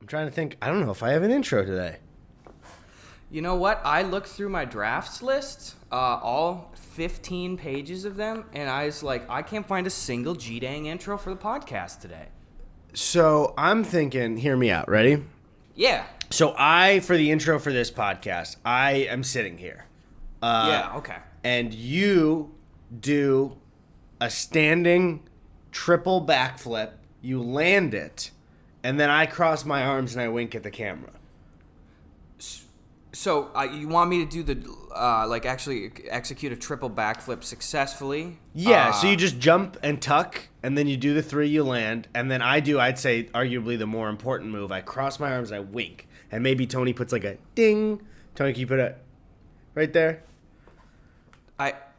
I'm trying to think. I don't know if I have an intro today. You know what? I looked through my drafts list, all 15 pages of them, and I was like, I can't find a single G-dang intro for the podcast today. So I'm thinking, hear me out. Ready? Yeah. So for the intro for this podcast, I am sitting here. Yeah, okay. And you do a standing triple backflip. You land it, and then I cross my arms and I wink at the camera. So you want me to do the actually execute a triple backflip successfully? Yeah, so you just jump and tuck, and then you do the three, you land, and then I'd say, arguably the more important move. I cross my arms and I wink, and maybe Tony puts like a ding. Tony, can you put it right there?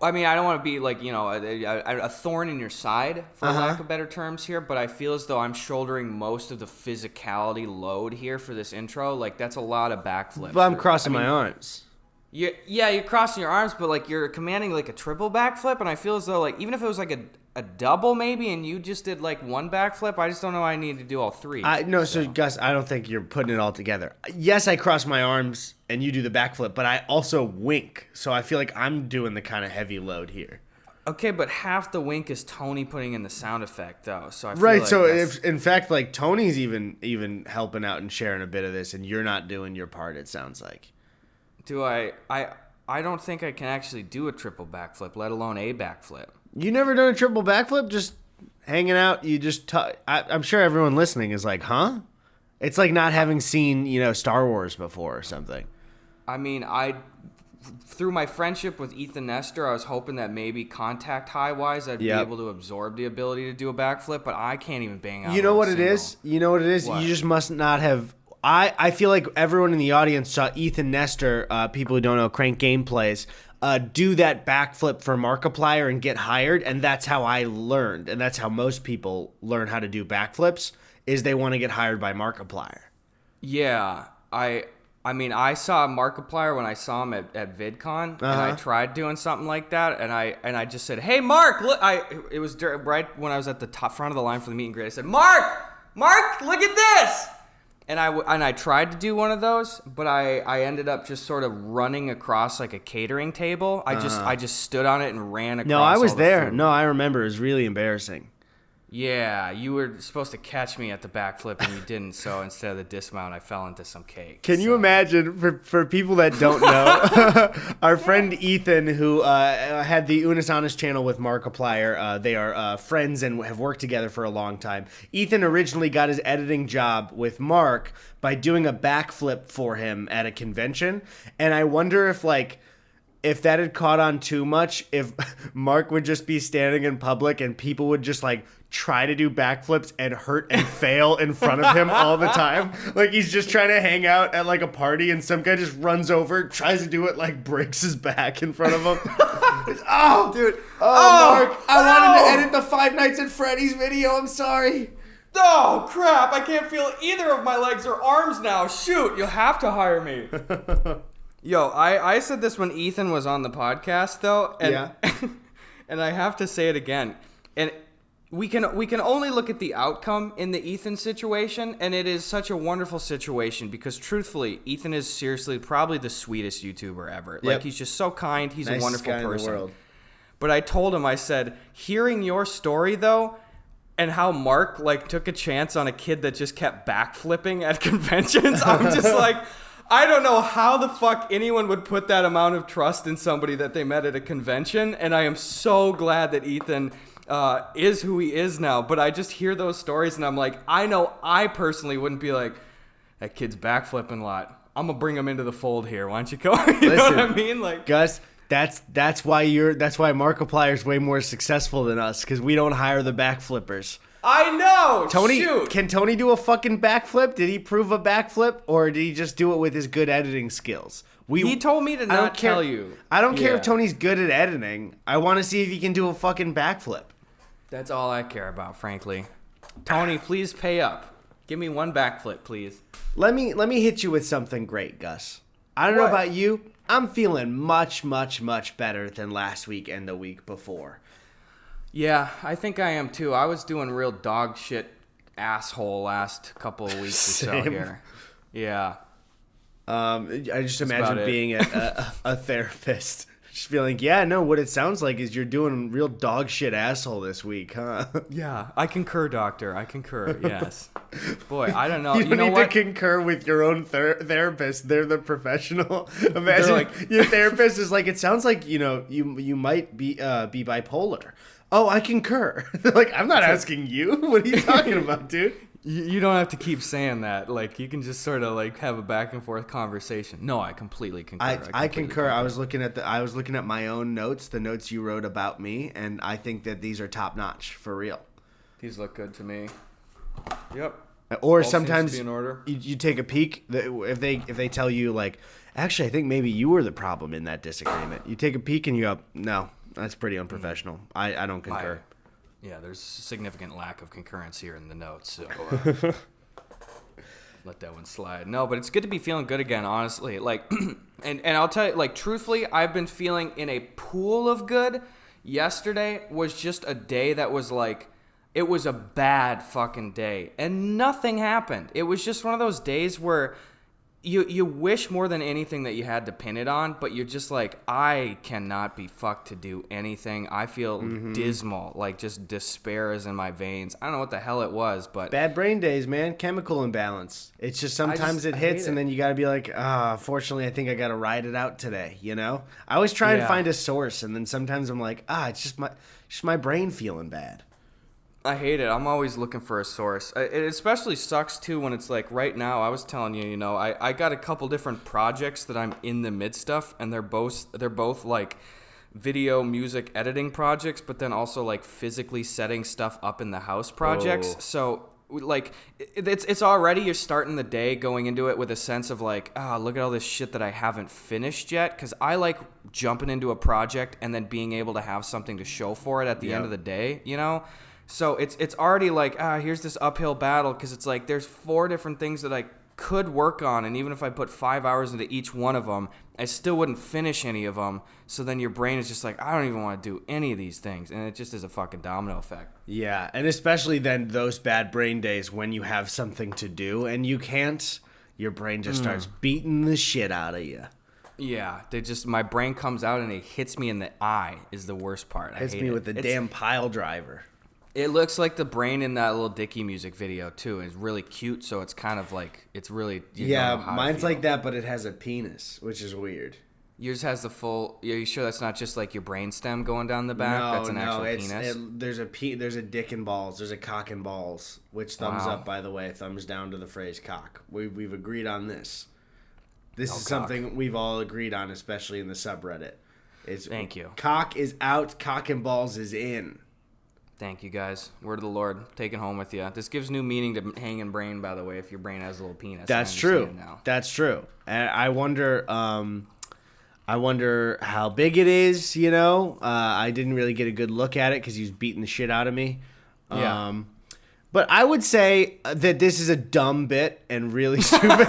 I mean, I don't want to be like, a thorn in your side, for lack of better terms here, but I feel as though I'm shouldering most of the physicality load here for this intro. Like, that's a lot of backflips. But I'm crossing my arms. You're crossing your arms, but, like, you're commanding, like, a triple backflip, and I feel as though, like, even if it was, like, a double maybe, and you just did, like, one backflip, I just don't know I need to do all three. So Gus, I don't think you're putting it all together. Yes, I cross my arms, and you do the backflip, but I also wink, so I feel like I'm doing the kind of heavy load here. Okay, but half the wink is Tony putting in the sound effect, though. So I feel right. Like so if in fact, like Tony's even helping out and sharing a bit of this, and you're not doing your part, it sounds like. Do I don't think I can actually do a triple backflip, let alone a backflip. You never done a triple backflip? Just hanging out. You just. I'm sure everyone listening is like, huh? It's like not having seen Star Wars before or something. I mean, through my friendship with Ethan Nestor, I was hoping that maybe contact high-wise I'd be able to absorb the ability to do a backflip, but I can't even bang out. You know what it is? You know what it is? What? You just must not have. I feel like everyone in the audience saw Ethan Nestor, people who don't know Crank Gameplays, do that backflip for Markiplier and get hired, and that's how I learned, and that's how most people learn how to do backflips, is they want to get hired by Markiplier. Yeah, I mean, I saw Markiplier when I saw him at VidCon, and I tried doing something like that, and I just said, "Hey, Mark!" Look, it was right when I was at the top front of the line for the meet and greet. I said, "Mark, look at this!" And I tried to do one of those, but I ended up just sort of running across like a catering table. I just stood on it and ran across. No, I was there. Food. No, I remember. It was really embarrassing. Yeah, you were supposed to catch me at the backflip and you didn't, so instead of the dismount, I fell into some cake. Can you imagine, for people that don't know, our friend Ethan, who had the Unis Honest channel with Markiplier, they are friends and have worked together for a long time. Ethan originally got his editing job with Mark by doing a backflip for him at a convention, and I wonder if that had caught on too much, if Mark would just be standing in public and people would just try to do backflips and hurt and fail in front of him all the time. Like he's just trying to hang out at a party and some guy just runs over, tries to do it, breaks his back in front of him. Oh, dude. Oh, Mark. I wanted to edit the Five Nights at Freddy's video. I'm sorry. Oh, crap. I can't feel either of my legs or arms now. Shoot, you'll have to hire me. Yo, I said this when Ethan was on the podcast, though, and and I have to say it again. And we can only look at the outcome in the Ethan situation, and it is such a wonderful situation because, truthfully, Ethan is seriously probably the sweetest YouTuber ever. Yep. He's just so kind. He's a wonderful guy person. in the world. But I told him, I said, hearing your story, though, and how Mark took a chance on a kid that just kept backflipping at conventions, I'm just like, I don't know how the fuck anyone would put that amount of trust in somebody that they met at a convention, and I am so glad that Ethan is who he is now. But I just hear those stories, and I'm like, I know I personally wouldn't be like, that kid's backflipping a lot. I'm gonna bring him into the fold here. Why don't you go? You know what I mean? Gus, that's why Markiplier's way more successful than us, because we don't hire the backflippers. I know. Tony, shoot. Can Tony do a fucking backflip? Did he prove a backflip, or did he just do it with his good editing skills? He told me to not tell you. I don't care if Tony's good at editing. I want to see if he can do a fucking backflip. That's all I care about, frankly. Tony, please pay up. Give me one backflip, please. Let me hit you with something great, Gus. I don't know about you. I'm feeling much, much, much better than last week and the week before. Yeah, I think I am too. I was doing real dog shit asshole last couple of weeks or so Same. here. Yeah. I just about imagine it. being a therapist. Just feeling, yeah, no, what it sounds like is you're doing real dog shit asshole this week, huh? Yeah, I concur, doctor. I concur. Yes. Boy, I don't know. You You don't know need what? to concur with your own therapist. They're the professional. Imagine like- your therapist is like, it sounds like, you might be bipolar. Oh, I concur. They're like, I'm not asking you. What are you talking about, dude? You don't have to keep saying that. Like, you can just sort of like have a back and forth conversation. No, I completely concur. I completely concur. I was looking at my own notes, the notes you wrote about me, and I think that these are top notch for real. These look good to me. Yep. Or All seems to sometimes be in order. you take a peek. If they tell you like, actually, I think maybe you were the problem in that disagreement. You take a peek and you go, no, that's pretty unprofessional. I don't concur. Yeah, there's significant lack of concurrence here in the notes, so let that one slide. No, but it's good to be feeling good again, honestly. Like, and I'll tell you, like, truthfully, I've been feeling in a pool of good. Yesterday was just a day that was like, it was a bad fucking day, and nothing happened. It was just one of those days where you wish more than anything that you had to pin it on, but you're just like, I cannot be fucked to do anything. I feel dismal, like just despair is in my veins. I don't know what the hell it was, but Bad brain days, man. Chemical imbalance. It's just sometimes it I hits, hate and it. then you got to be like, fortunately, I think I got to ride it out today. I always try and Yeah. find a source, and then sometimes I'm like, it's just my brain feeling bad. I hate it. I'm always looking for a source. It especially sucks too when it's like right now. I was telling you, I got a couple different projects that I'm in the midst of, and they're both like video music editing projects, but then also like physically setting stuff up in the house projects. Oh. So like it's already, you're starting the day going into it with a sense of like, look at all this shit that I haven't finished yet, because I like jumping into a project and then being able to have something to show for it at the end of the day, So it's already like, here's this uphill battle, because it's like there's 4 different things that I could work on, and even if I put 5 hours into each one of them, I still wouldn't finish any of them. So then your brain is just like, I don't even want to do any of these things, and it just is a fucking domino effect. Yeah, and especially then those bad brain days when you have something to do and you can't, your brain just starts beating the shit out of you. Yeah, my brain comes out and it hits me in the eye is the worst part. Hits I hate me it. with the damn pile driver. It looks like the brain in that little Dickie music video too. It's really cute, so it's kind of like it's really Yeah, don't know how to mine's feel. like that, but it has a penis, which is weird. Yours has the full. Are you sure that's not just like your brain stem going down the back? That's an actual penis. There's a dick and balls. There's a cock and balls. Which thumbs Wow. up, by the way, thumbs down to the phrase cock. We've agreed on this. This No is cock. something we've all agreed on, especially in the subreddit. Thank you. Cock is out. Cock and balls is in. Thank you, guys. Word of the Lord. Take it home with you. This gives new meaning to hanging brain, by the way, if your brain has a little penis. That's I true. understand now. That's true. And I wonder how big it is. I didn't really get a good look at it because he was beating the shit out of me. Yeah. But I would say that this is a dumb bit and really stupid. And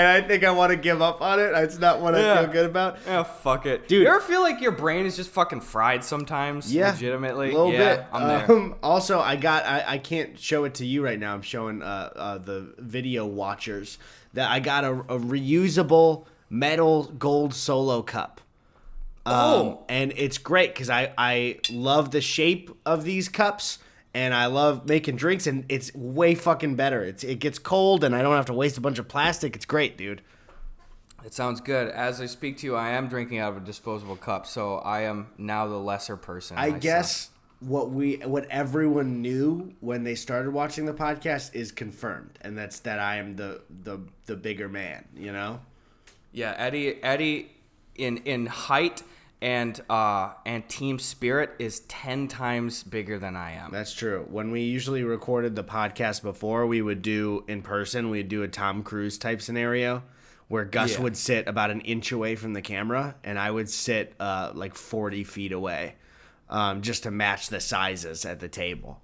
I think I want to give up on it. It's not what I feel good about. Yeah, fuck it. Dude. You ever feel like your brain is just fucking fried sometimes? Yeah, Legitimately? a little yeah, bit. I'm there. Also, I can't show it to you right now. I'm showing the video watchers that I got a reusable metal gold solo cup. And it's great because I love the shape of these cups. And I love making drinks, and it's way fucking better. It gets cold, and I don't have to waste a bunch of plastic. It's great, dude. It sounds good. As I speak to you, I am drinking out of a disposable cup, so I am now the lesser person. I guess what everyone knew when they started watching the podcast is confirmed, and that's that I am the bigger man. Yeah, Eddie, in height and team spirit is 10 times bigger than I am. That's true. When we usually recorded the podcast before, we would do in person. We'd do a Tom Cruise type scenario where Gus would sit about an inch away from the camera, and I would sit like 40 feet away, just to match the sizes at the table.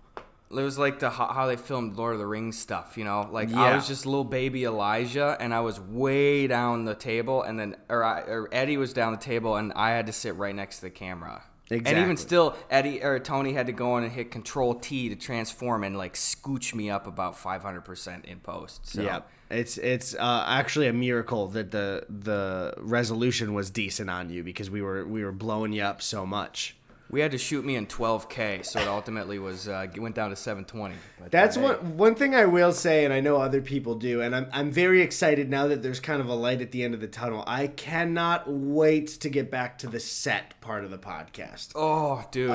It was like how they filmed Lord of the Rings stuff, Like Yeah. I was just little baby Elijah, and I was way down the table, and then or Eddie was down the table, and I had to sit right next to the camera. Exactly. And even still, Eddie or Tony had to go in and hit Control T to transform and like scooch me up about 500% in post. So. Yeah, it's actually a miracle that the resolution was decent on you, because we were blowing you up so much. We had to shoot me in 12K, so it ultimately went down to 720. But That's one thing I will say, and I know other people do, and I'm very excited now that there's kind of a light at the end of the tunnel. I cannot wait to get back to the set part of the podcast. Oh, dude,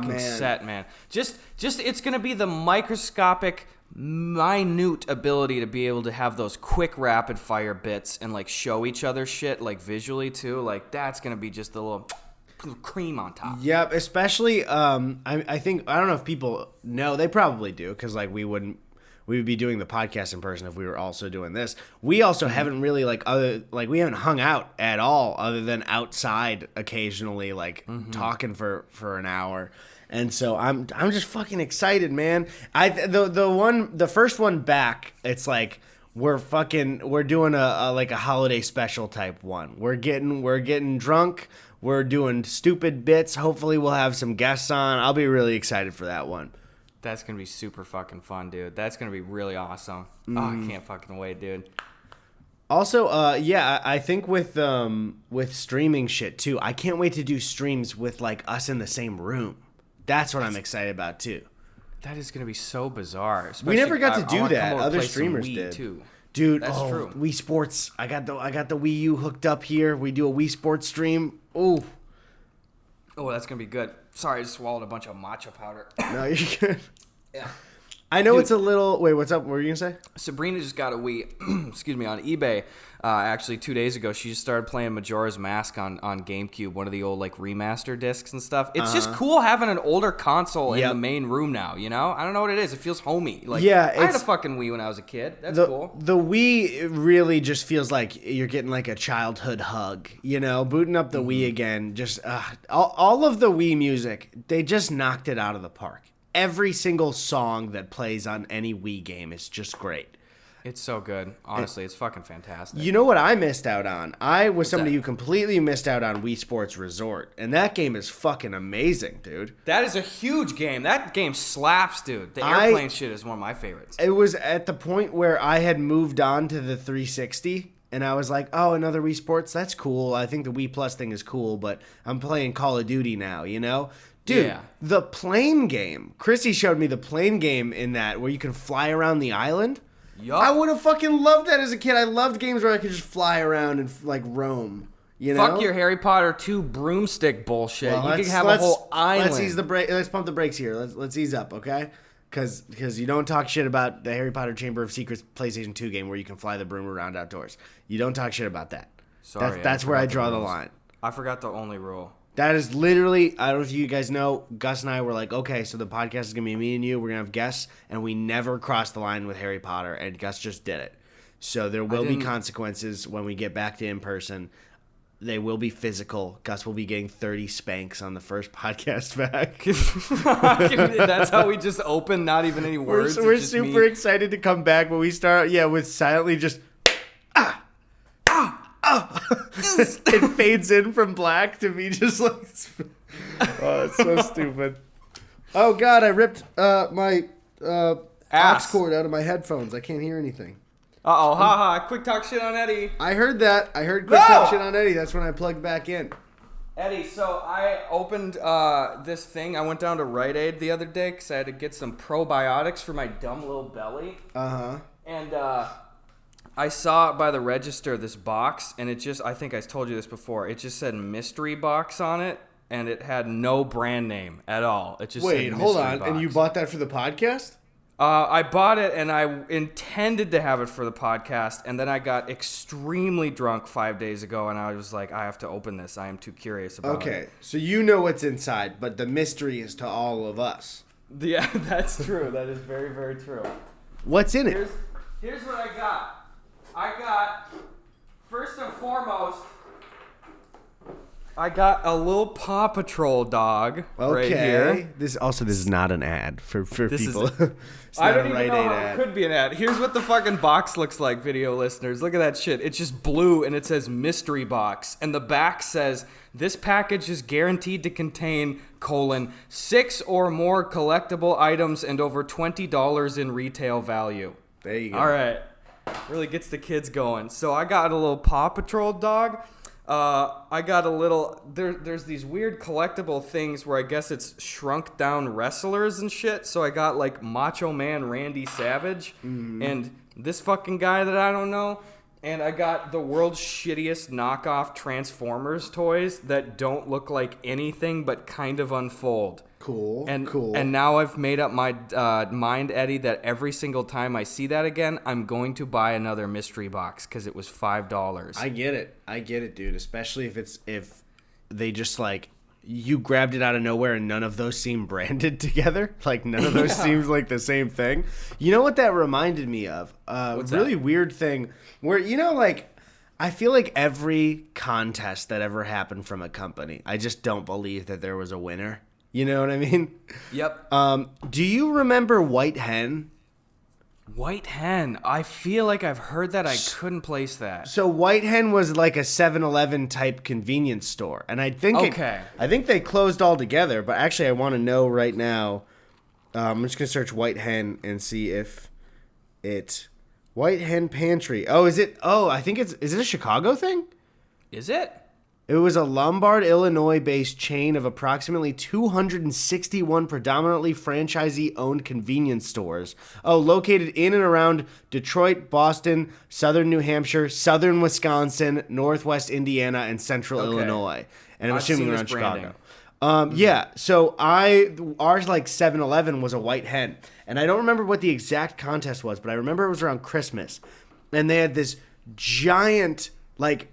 this set, man. Just it's gonna be the microscopic, minute ability to be able to have those quick rapid fire bits and like show each other shit like visually too. Like that's gonna be just a little cream on top. Yep, especially I think, I don't know if people know, they probably do, because like we would be doing the podcast in person if we were also doing this. We also haven't really we haven't hung out at all other than outside occasionally, like talking for an hour. And so I'm just fucking excited, man. The first one back, it's like we're doing a holiday special type one. We're getting drunk. We're doing stupid bits. Hopefully we'll have some guests on. I'll be really excited for that one. That's going to be super fucking fun, dude. That's going to be really awesome. Oh, I can't fucking wait, dude. Also, I think with streaming shit too, I can't wait to do streams with like us in the same room. That's what I'm excited about too. That is going to be so bizarre. We never got to do that. Other streamers did. Too. Dude, that's true. Wii Sports. I got the Wii U hooked up here. We do a Wii Sports stream. Ooh. Oh, that's gonna be good. Sorry, I just swallowed a bunch of matcha powder. No, you're good. Yeah. I know, dude, it's a little... Wait, what's up? What were you gonna say? Sabrina just got a Wii, excuse me, on eBay. Actually, 2 days ago, she just started playing Majora's Mask on GameCube, one of the old like remaster discs and stuff. It's just cool having an older console in the main room now. You know, I don't know what it is. It feels homey. Like, I had a fucking Wii when I was a kid. That's cool. The Wii really just feels like you're getting like a childhood hug. You know, booting up the Wii again. Just all of the Wii music, they just knocked it out of the park. Every single song that plays on any Wii game is just great. It's so good. Honestly, it's fucking fantastic. You know what I missed out on? I was somebody who completely missed out on Wii Sports Resort. And that game is fucking amazing, dude. That is a huge game. That game slaps, dude. The airplane shit is one of my favorites. It was at the point where I had moved on to the 360. And I was like, oh, another Wii Sports? That's cool. I think the Wii Plus thing is cool. But I'm playing Call of Duty now, you know? Dude, the plane game. Chrissy showed me the plane game in that where you can fly around the island. Yup. I would have fucking loved that as a kid. I loved games where I could just fly around and like roam. You know? Fuck your Harry Potter 2 broomstick bullshit. Well, you can have a whole island. Let's pump the brakes here. Let's ease up, okay? Because you don't talk shit about the Harry Potter Chamber of Secrets PlayStation 2 game where you can fly the broom around outdoors. You don't talk shit about that. Sorry, that's where I draw the line. I forgot the only rule. That is literally, I don't know if you guys know, Gus and I were like, okay, so the podcast is going to be me and you. We're going to have guests. And we never crossed the line with Harry Potter. And Gus just did it. So there will be consequences when we get back to in person. They will be physical. Gus will be getting 30 spanks on the first podcast back. That's how we just open, not even any words. We're super excited to come back. But we start, with silently just... It fades in from black to me just like... Oh, it's so stupid. Oh, God, I ripped my aux cord out of my headphones. I can't hear anything. Uh-oh, haha, quick talk shit on Eddie. I heard that. I heard quick talk shit on Eddie. That's when I plugged back in. Eddie, so I opened this thing. I went down to Rite Aid the other day because I had to get some probiotics for my dumb little belly. Uh-huh. And I saw by the register this box, and it just, I think I told you this before, it just said mystery box on it, and it had no brand name at all. It just Wait, said hold on. box. And you bought that for the podcast? I bought it, and I intended to have it for the podcast, and then I got extremely drunk 5 days ago, and I was like, I have to open this. I am too curious about it. Okay, so you know what's inside, but the mystery is to all of us. Yeah, that's true. That is very, very true. What's in it? Here's what I got. I got, first and foremost, I got a little Paw Patrol dog right here. This is not an ad for people. I don't even know how it could be an ad. Here's what the fucking box looks like, video listeners. Look at that shit. It's just blue and it says mystery box. And the back says, this package is guaranteed to contain, 6 or more collectible items and over $20 in retail value. There you go. All right. Really gets the kids going. So I got a little Paw Patrol dog. I got a little, there's these weird collectible things where I guess it's shrunk down wrestlers and shit. So I got like Macho Man Randy Savage and this fucking guy that I don't know. And I got the world's shittiest knockoff Transformers toys that don't look like anything but kind of unfold. Cool. And now I've made up my mind, Eddie, that every single time I see that again, I'm going to buy another mystery box because it was $5. I get it, dude. Especially if they just like you grabbed it out of nowhere and none of those seem branded together. Like none of those seems like the same thing. You know what that reminded me of? What's really that? Weird thing where like I feel like every contest that ever happened from a company, I just don't believe that there was a winner. You know what I mean? Yep. Do you remember White Hen? White Hen. I feel like I've heard that. I couldn't place that. So White Hen was like a 7-Eleven type convenience store, and I think I think they closed altogether. But actually, I want to know right now. I'm just gonna search White Hen and see if it White Hen Pantry. Oh, is it? Oh, I think is it a Chicago thing? Is it? It was a Lombard, Illinois-based chain of approximately 261 predominantly franchisee-owned convenience stores. Oh, located in and around Detroit, Boston, southern New Hampshire, southern Wisconsin, northwest Indiana, and central Illinois. And I'm assuming around Chicago. Yeah, so ours like 7-Eleven was a White Hen. And I don't remember what the exact contest was, but I remember it was around Christmas. And they had this giant, like,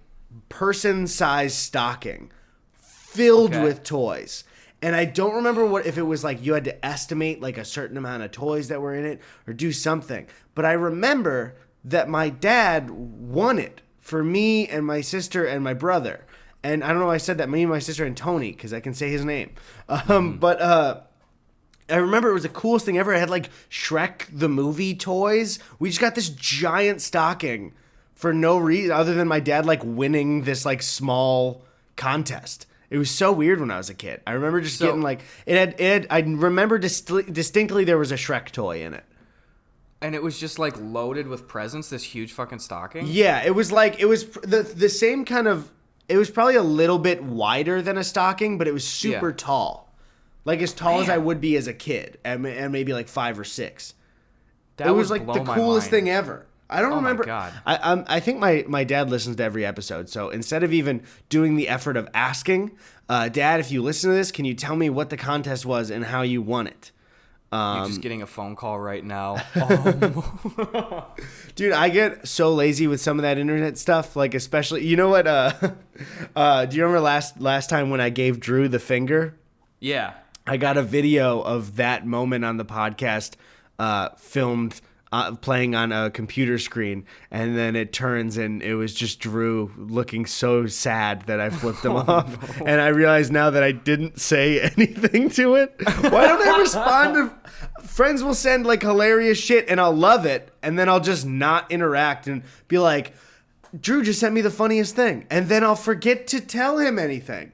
person-sized stocking filled with toys. And I don't remember if it was like you had to estimate like a certain amount of toys that were in it or do something. But I remember that my dad won it for me and my sister and my brother. And I don't know why I said that, me and my sister and Tony, because I can say his name. But I remember it was the coolest thing ever. I had like Shrek the movie toys. We just got this giant stocking for no reason other than my dad like winning this like small contest. It was so weird when I was a kid. I remember just getting like it had I remember distinctly there was a Shrek toy in it. And it was just like loaded with presents, this huge fucking stocking? Yeah, it was the same kind of, it was probably a little bit wider than a stocking, but it was super tall. Like as tall as I would be as a kid, and maybe like 5 or 6. It was like the coolest thing ever. I don't remember. My God. I think my dad listens to every episode. So instead of even doing the effort of asking, Dad, if you listen to this, can you tell me what the contest was and how you won it? You're just getting a phone call right now. Dude, I get so lazy with some of that internet stuff. Like especially, you know what? Do you remember last time when I gave Drew the finger? Yeah. I got a video of that moment on the podcast filmed. Playing on a computer screen, and then it turns and it was just Drew looking so sad that I flipped him off. No. And I realize now that I didn't say anything to it. Why don't I respond to friends will send like hilarious shit and I'll love it, and then I'll just not interact and be like, Drew just sent me the funniest thing, and then I'll forget to tell him anything.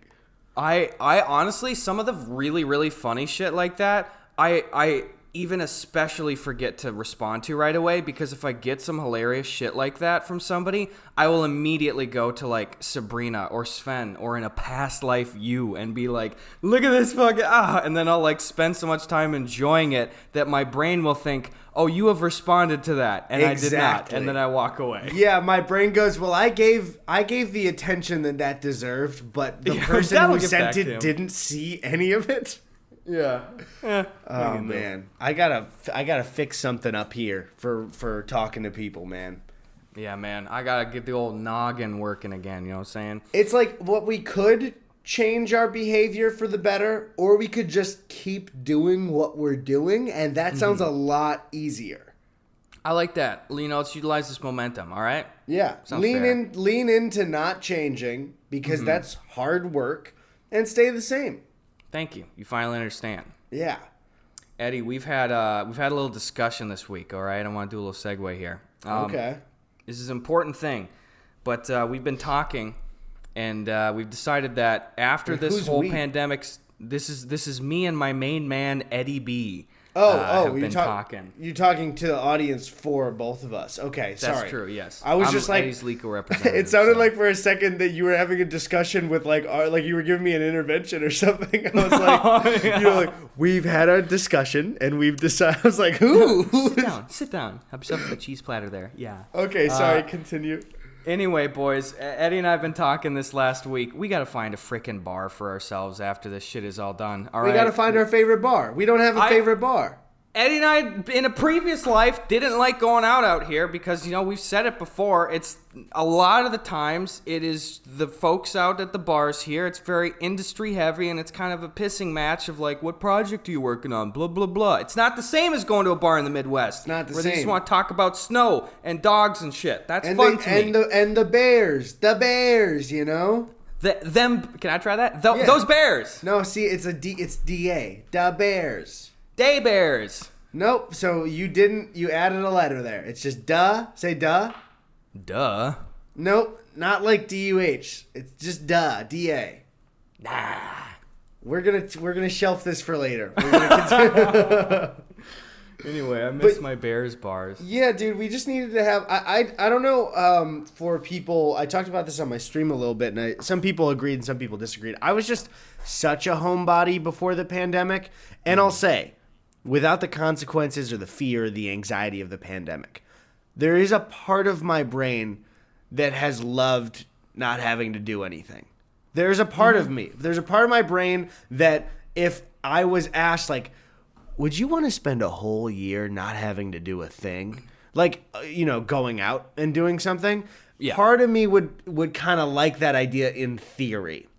I honestly, some of the really, really funny shit like that, I even especially forget to respond to right away, because if I get some hilarious shit like that from somebody, I will immediately go to like Sabrina or Sven or in a past life you and be like, look at this fucking and then I'll like spend so much time enjoying it that my brain will think, oh, you have responded to that, and exactly. I did not, and then I walk away. Yeah, my brain goes, well, I gave the attention that deserved, but the person who sent it didn't see any of it. Yeah. Oh man, I gotta fix something up here for talking to people, man. Yeah, man, I gotta get the old noggin working again. You know what I'm saying? It's like what we could change our behavior for the better, or we could just keep doing what we're doing, and that sounds a lot easier. I like that. Let's utilize this momentum, all right? Yeah. Sounds fair. Lean into not changing because that's hard work and stay the same. Thank you. You finally understand. Yeah. Eddie, we've had a little discussion this week, all right? I want to do a little segue here. Okay. This is an important thing, but we've been talking, and we've decided that after this whole pandemic, this is me and my main man, Eddie B. have been talking. You're talking to the audience for both of us. Okay, sorry. That's true, yes. I was just like... Eddie's legal representative. It sounded like for a second that you were having a discussion with like you were giving me an intervention or something. I was like, yeah. You're like, we've had a discussion and we've decided. I was like, who? Sit down. Have yourself a cheese platter there. Yeah. Okay, sorry, continue. Anyway, boys, Eddie and I have been talking this last week. We got to find a freaking bar for ourselves after this shit is all done. All right. We got to find our favorite bar. We don't have a favorite bar. Eddie and I, in a previous life, didn't like going out here because, we've said it before. It's a lot of the times it is the folks out at the bars here. It's very industry heavy and it's kind of a pissing match of like, what project are you working on? Blah, blah, blah. It's not the same as going to a bar in the Midwest. It's not the where same. They just want to talk about snow and dogs and shit. That's fun to me. And the Bears. The Bears, Can I try that? Yeah. Those Bears. No, see, it's DA. The Bears. Day Bears. Nope. So you added a letter there. It's just duh. Say duh. Duh. Nope. Not like DUH. It's just duh. DA. Nah. We're gonna shelf this for later. We're gonna continue. Anyway, I miss my Bears bars. Yeah, dude, we just needed to have. I don't know. For people, I talked about this on my stream a little bit, and some people agreed and some people disagreed. I was just such a homebody before the pandemic, and I'll say, without the consequences or the fear or the anxiety of the pandemic, there is a part of my brain that has loved not having to do anything. There's a part of me. There's a part of my brain that if I was asked, like, would you want to spend a whole year not having to do a thing? Like, going out and doing something? Yeah. Part of me would kind of like that idea in theory.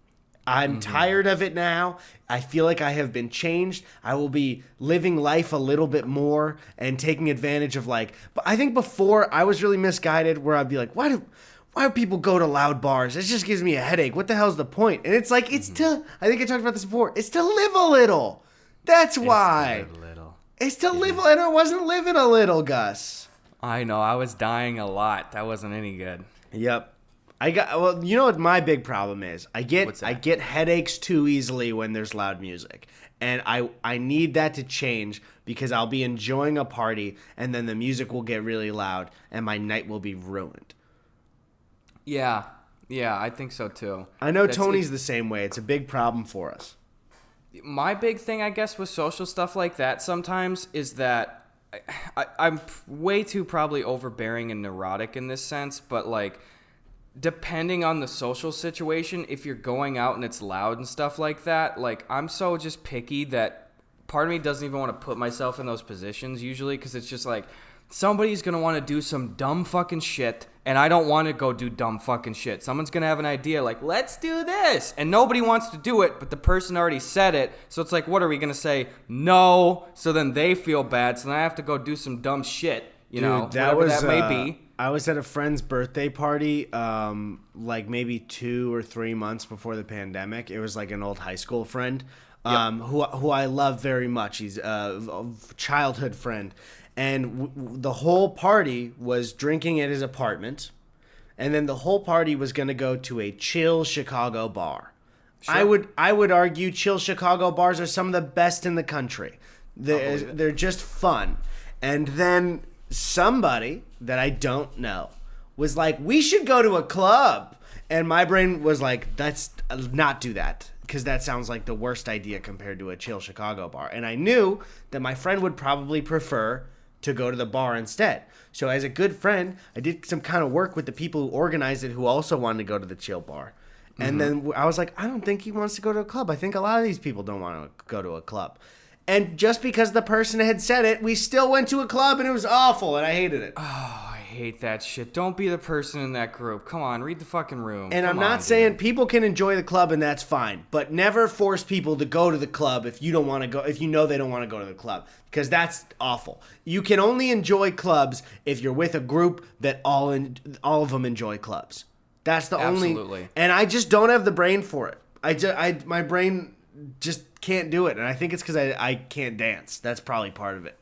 I'm tired of it now. I feel like I have been changed. I will be living life a little bit more and taking advantage of but I think before I was really misguided where I'd be like, why do people go to loud bars? It just gives me a headache. What the hell's the point? And it's like, it's to, I think I talked about this before, it's to live a little. That's why. It's to live, and I wasn't living a little, Gus. I know. I was dying a lot. That wasn't any good. Yep. You know what my big problem is? I get headaches too easily when there's loud music. And I need that to change because I'll be enjoying a party and then the music will get really loud and my night will be ruined. Yeah. Yeah, I think so too. I know Tony's the same way. It's a big problem for us. My big thing, I guess, with social stuff like that sometimes is that I'm way too probably overbearing and neurotic in this sense, but depending on the social situation, if you're going out and it's loud and stuff like that, I'm so just picky that part of me doesn't even want to put myself in those positions usually because it's just somebody's going to want to do some dumb fucking shit and I don't want to go do dumb fucking shit. Someone's going to have an idea let's do this. And nobody wants to do it, but the person already said it. So it's what are we going to say? No. So then they feel bad. So then I have to go do some dumb shit, whatever that may be. I was at a friend's birthday party, maybe 2 or 3 months before the pandemic. It was an old high school friend, who I love very much. He's a childhood friend. And the whole party was drinking at his apartment. And then the whole party was going to go to a chill Chicago bar. Sure. I would argue chill Chicago bars are some of the best in the country. They're just fun. And then somebody that I don't know was like, we should go to a club. And my brain was like, let's not do that. Because that sounds like the worst idea compared to a chill Chicago bar. And I knew that my friend would probably prefer to go to the bar instead. So as a good friend, I did some kind of work with the people who organized it who also wanted to go to the chill bar. And then I was like, I don't think he wants to go to a club. I think a lot of these people don't want to go to a club. And just because the person had said it, we still went to a club and it was awful and I hated it. Oh, I hate that shit. Don't be the person in that group. Come on, read the fucking room. And I'm not saying people can enjoy the club and that's fine, but never force people to go to the club if you don't want to go, if you know they don't want to go to the club, because that's awful. You can only enjoy clubs if you're with a group that all of them enjoy clubs. That's the only. And I just don't have the brain for it. My brain just can't do it, and I think it's because I can't dance. That's probably part of it.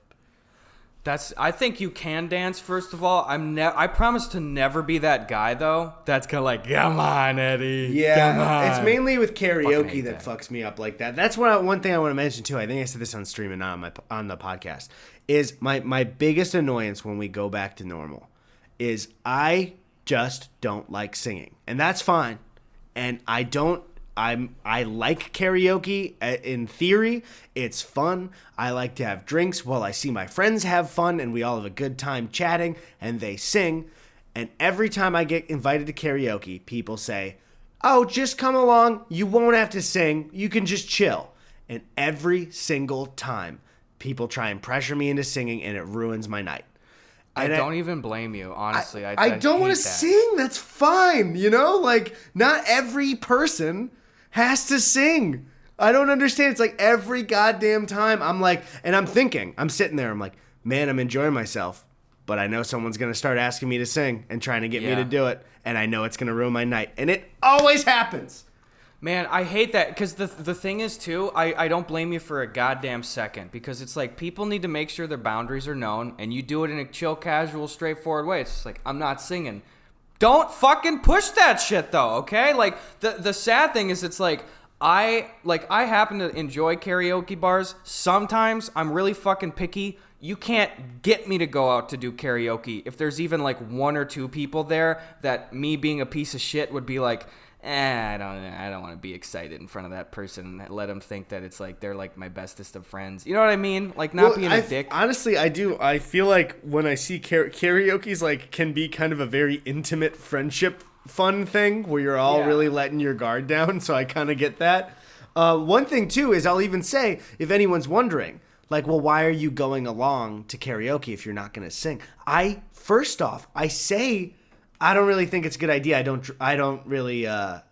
I think you can dance, first of all. I promise to never be that guy, though. That's kind of like, come on, Eddie. Yeah, come on. It's mainly with karaoke that fucks me up like that. That's one thing I want to mention, too. I think I said this on stream and not on the podcast, is my biggest annoyance when we go back to normal is I just don't like singing. And that's fine. And I like karaoke in theory. It's fun. I like to have drinks while I see my friends have fun and we all have a good time chatting and they sing. And every time I get invited to karaoke, people say, "Oh, just come along. You won't have to sing. You can just chill." And every single time people try and pressure me into singing and it ruins my night. I don't even blame you, honestly. I don't want to sing. That's fine. Like not every person has to sing. I don't understand. It's like every goddamn time I'm like, and I'm sitting there, I'm like, man, I'm enjoying myself, but I know someone's going to start asking me to sing and trying to get me to do it, and I know it's going to ruin my night, and it always happens. Man, I hate that, because the thing is, too, I don't blame you for a goddamn second, because it's like people need to make sure their boundaries are known, and you do it in a chill, casual, straightforward way. It's just like, I'm not singing. Don't fucking push that shit, though, okay? Like, the sad thing is it's like, I happen to enjoy karaoke bars. Sometimes I'm really fucking picky. You can't get me to go out to do karaoke if there's even like one or two people there that me being a piece of shit would be like, I don't want to be excited in front of that person and let them think that it's like they're like my bestest of friends. You know what I mean? Like not being a dick. Honestly, I do. I feel like when I see karaoke's like can be kind of a very intimate friendship fun thing where you're all really letting your guard down. So I kind of get that. One thing too is I'll even say, if anyone's wondering, like, well, why are you going along to karaoke if you're not going to sing? First off, I say I don't really think it's a good idea. I don't really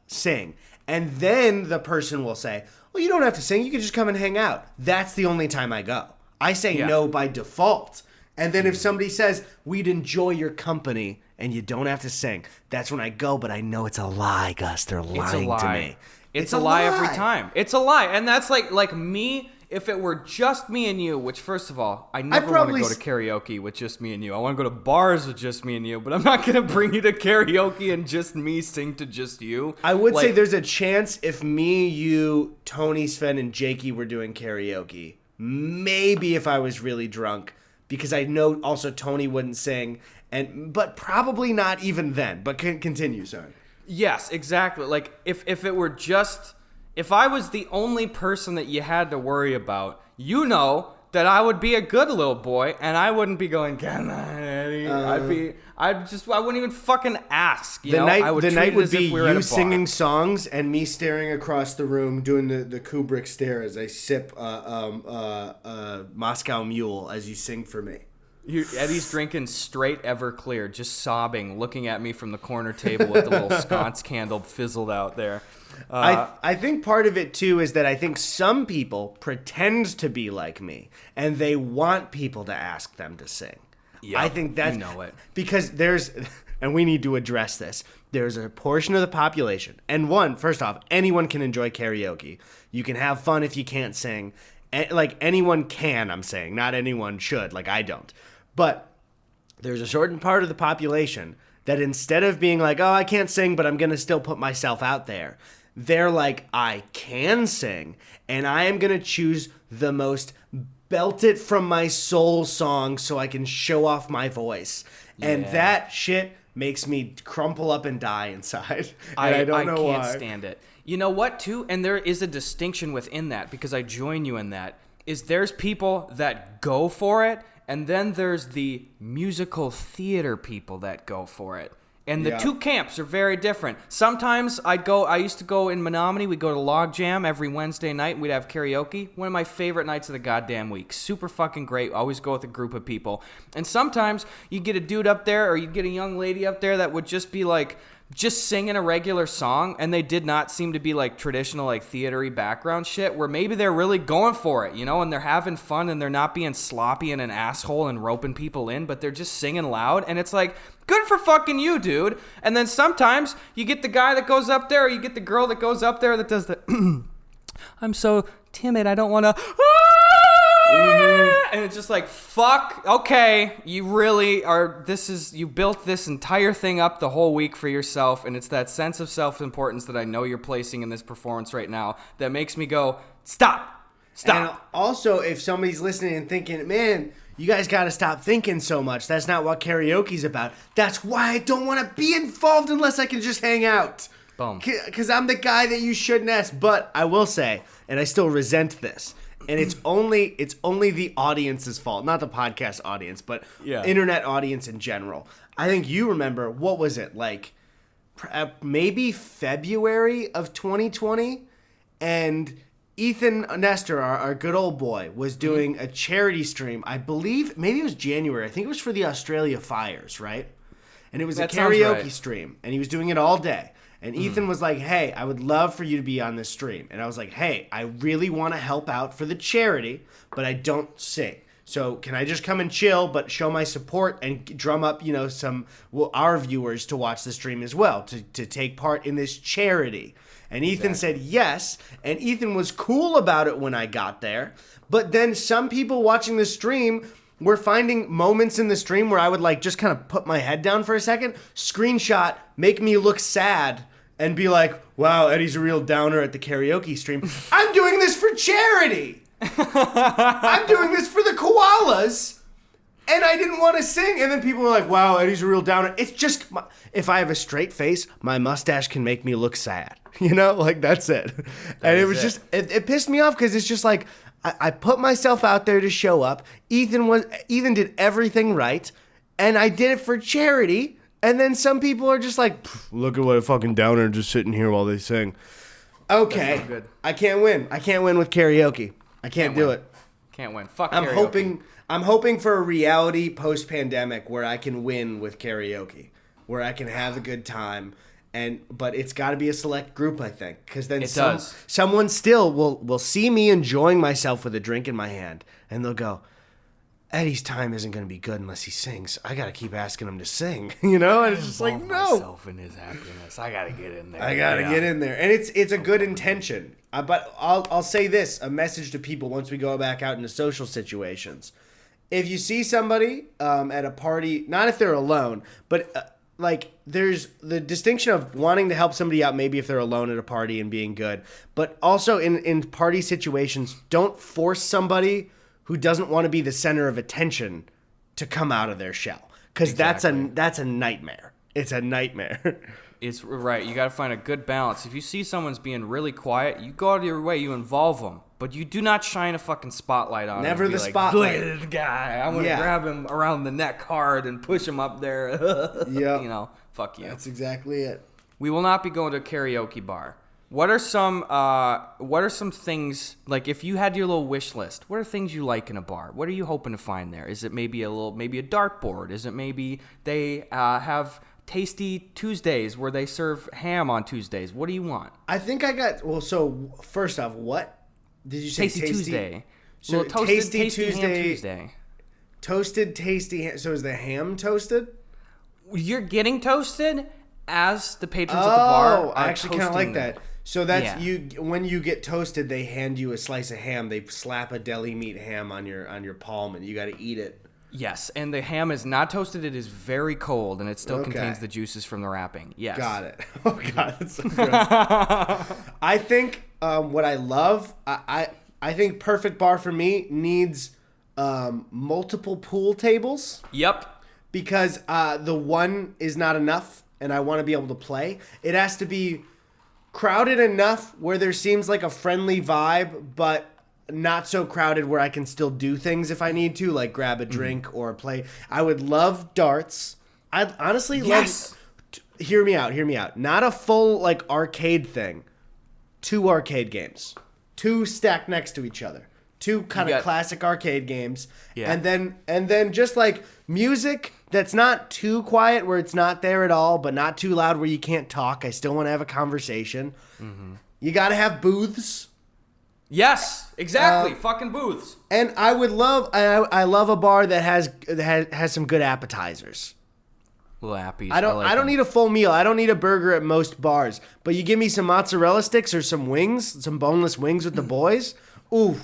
sing. And then the person will say, well, you don't have to sing. You can just come and hang out. That's the only time I go. I say no by default. And then if somebody says, we'd enjoy your company and you don't have to sing, that's when I go. But I know it's a lie, Gus. They're lying to me. It's a lie every time. It's a lie. And that's like me. If it were just me and you, which first of all, I never want to go to karaoke with just me and you. I want to go to bars with just me and you, but I'm not going to bring you to karaoke and just me sing to just you. I would say there's a chance if me, you, Tony, Sven, and Jakey were doing karaoke, maybe if I was really drunk, because I know also Tony wouldn't sing, but probably not even then. But continue, sorry. Yes, exactly. Like if it were just... If I was the only person that you had to worry about, you know that I would be a good little boy and I wouldn't be going, come on, Eddie. I wouldn't even fucking ask. The night would be you singing songs and me staring across the room doing the Kubrick stare as I sip Moscow Mule as you sing for me. Eddie's drinking straight Everclear, just sobbing, looking at me from the corner table with the little sconce candle fizzled out there. I think part of it, too, is that I think some people pretend to be like me, and they want people to ask them to sing. Yeah, I think that's... You know it. Because and we need to address this, there's a portion of the population, and first off, anyone can enjoy karaoke. You can have fun if you can't sing. Like, anyone can, I'm saying. Not anyone should, like I don't. But there's a certain part of the population that instead of being like, oh, I can't sing, but I'm going to still put myself out there, they're like, I can sing, and I am going to choose the most belt it from my soul song so I can show off my voice. Yeah. And that shit makes me crumple up and die inside. And I don't know why. I can't stand it. You know what, too? And there is a distinction within that, because I join you in that, is there's people that go for it, and then there's the musical theater people that go for it. And the two camps are very different. Sometimes I used to go in Menominee. We'd go to Log Jam every Wednesday night. And we'd have karaoke. One of my favorite nights of the goddamn week. Super fucking great. Always go with a group of people. And sometimes you get a dude up there or you get a young lady up there that would just be like, just singing a regular song, and they did not seem to be like traditional like theatery background shit where maybe they're really going for it, and they're having fun and they're not being sloppy and an asshole and roping people in, but they're just singing loud, and it's like, good for fucking you, dude. And then sometimes you get the guy that goes up there or you get the girl that goes up there that does the I'm so timid, I don't want to and it's just like, fuck, okay, you really are, you built this entire thing up the whole week for yourself, and it's that sense of self-importance that I know you're placing in this performance right now that makes me go, stop. And also, if somebody's listening and thinking, man, you guys got to stop thinking so much, that's not what karaoke's about. That's why I don't want to be involved unless I can just hang out. Boom. Because I'm the guy that you shouldn't ask. But I will say, and I still resent this, and it's only the audience's fault, not the podcast audience, but internet audience in general. I think you remember, what was it, like maybe February of 2020? And Ethan Nestor, our good old boy, was doing a charity stream. I believe, maybe it was January. I think it was for the Australia fires, right? And it was a karaoke stream, and he was doing it all day. And Ethan was like, hey, I would love for you to be on this stream. And I was like, hey, I really want to help out for the charity, but I don't sing. So can I just come and chill, but show my support and drum up, our viewers to watch the stream as well, to take part in this charity? And Ethan said yes, and Ethan was cool about it when I got there. But then some people watching the stream were finding moments in the stream where I would like just kind of put my head down for a second, screenshot, make me look sad, and be like, wow, Eddie's a real downer at the karaoke stream. I'm doing this for charity. I'm doing this for the koalas. And I didn't want to sing. And then people were like, wow, Eddie's a real downer. It's just, if I have a straight face, my mustache can make me look sad. That's it. And it was just, it pissed me off because it's just like, I put myself out there to show up. Ethan did everything right. And I did it for charity. And then some people are just like, look at what a fucking downer just sitting here while they sing. Okay. Good. I can't win. I can't win with karaoke. I can't do it. Can't win. Fuck karaoke. I'm hoping for a reality post-pandemic where I can win with karaoke, where I can have a good time, but it's got to be a select group, I think, because then someone still will see me enjoying myself with a drink in my hand, and they'll go, Eddie's time isn't going to be good unless he sings. I got to keep asking him to sing, And it's just like, no. Myself in his happiness. I got to get in there. I got to get in there, and it's a good intention. But I'll say this, a message to people once we go back out into social situations. If you see somebody at a party, not if they're alone, but there's the distinction of wanting to help somebody out, maybe if they're alone at a party and being good, but also in party situations, don't force somebody who doesn't want to be the center of attention to come out of their shell, because that's a nightmare. It's a nightmare. It's right. You got to find a good balance. If you see someone's being really quiet, you go out of your way, you involve them. But you do not shine a fucking spotlight on him. Never the spotlight. Look at this guy. I'm going to grab him around the neck hard and push him up there. Yeah. Fuck you. That's exactly it. We will not be going to a karaoke bar. What are some things, like if you had your little wish list, what are things you like in a bar? What are you hoping to find there? Is it maybe a dartboard? Is it maybe they have Tasty Tuesdays where they serve ham on Tuesdays? What do you want? I think I got, so first off, what? Did you say Tasty Tuesday? So Tasty Tuesday. Toasted tasty ham. So is the ham toasted? You're getting toasted as the patrons at the bar. Oh, I actually kind of like that. So that's when you get toasted, they hand you a slice of ham. They slap a deli meat ham on your palm, and you got to eat it. Yes, and the ham is not toasted. It is very cold, and it still contains the juices from the wrapping. Yes. Got it. Oh, God, that's so gross. I think what I love, I think perfect bar for me needs multiple pool tables. Yep. Because the one is not enough, and I want to be able to play. It has to be crowded enough where there seems like a friendly vibe, but not so crowded where I can still do things if I need to, like grab a drink or play. I would love darts. I'd honestly love Hear me out. Not a full like arcade thing. 2 arcade games. 2 stacked next to each other. 2 kind of classic arcade games. Yeah. And then just like music that's not too quiet where it's not there at all, but not too loud where you can't talk. I still want to have a conversation. Mm-hmm. You got to have booths. Yes, exactly. Fucking booths. And I love a bar that has some good appetizers. Little appies. I don't need a full meal. I don't need a burger at most bars. But you give me some mozzarella sticks or some wings, some boneless wings with the boys. Ooh,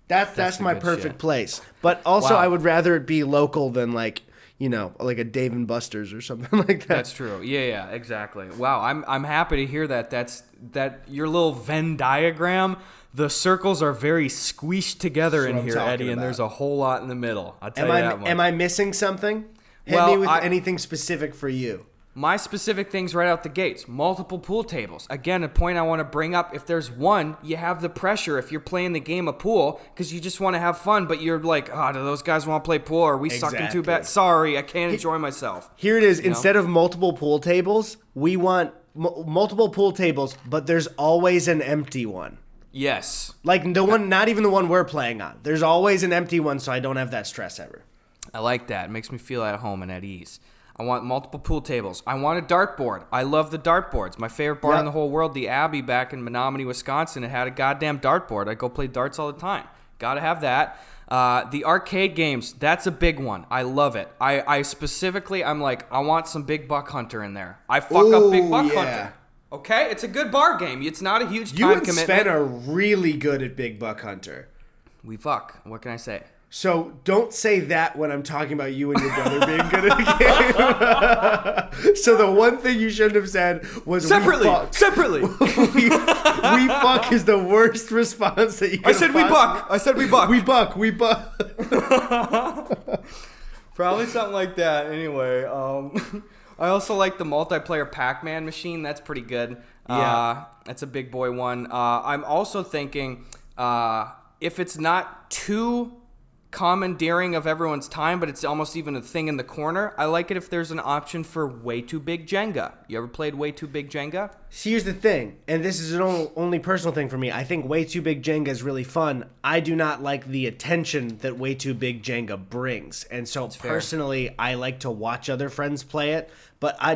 that's my perfect place. But also, I would rather it be local than like a Dave and Buster's or something like that. That's true. Yeah, exactly. Wow, I'm happy to hear that. That's your little Venn diagram. The circles are very squished together in here, Eddie, and there's a whole lot in the middle. I'll tell you that much. Am I missing something? Hit me with anything specific for you. My specific things right out the gates. Multiple pool tables. Again, a point I want to bring up. If there's one, you have the pressure if you're playing the game of pool because you just want to have fun, but you're like, do those guys want to play pool? Or are we sucking too bad? Sorry, I can't enjoy myself. Here it is. Instead of multiple pool tables, we want multiple pool tables, but there's always an empty one. Yes. Like the one, not even the one we're playing on. There's always an empty one, so I don't have that stress ever. I like that. It makes me feel at home and at ease. I want multiple pool tables. I want a dartboard. I love the dartboards. My favorite bar in the whole world, the Abbey back in Menominee, Wisconsin, it had a goddamn dartboard. I go play darts all the time. Gotta have that. The arcade games, that's a big one. I love it. I specifically, I'm like, I want some Big Buck Hunter in there. I fuck up Big Buck Hunter. Okay? It's a good bar game. It's not a huge time commitment. You and Sven are really good at Big Buck Hunter. We fuck. What can I say? So don't say that when I'm talking about you and your brother being good at the game. So the one thing you shouldn't have said was separately. we fuck is the worst response that you can I said we buck. We buck. Probably something like that. Anyway, I also like the multiplayer Pac-Man machine. That's pretty good. Yeah. That's a big boy one. I'm also thinking if it's not too commandeering of everyone's time, but it's almost even a thing in the corner, I like it if there's an option for way too big Jenga. You ever played way too big Jenga? See, here's the thing, and this is an only personal thing for me. I think way too big Jenga is really fun. I do not like the attention that way too big Jenga brings, and so personally, I like to watch other friends play it. But I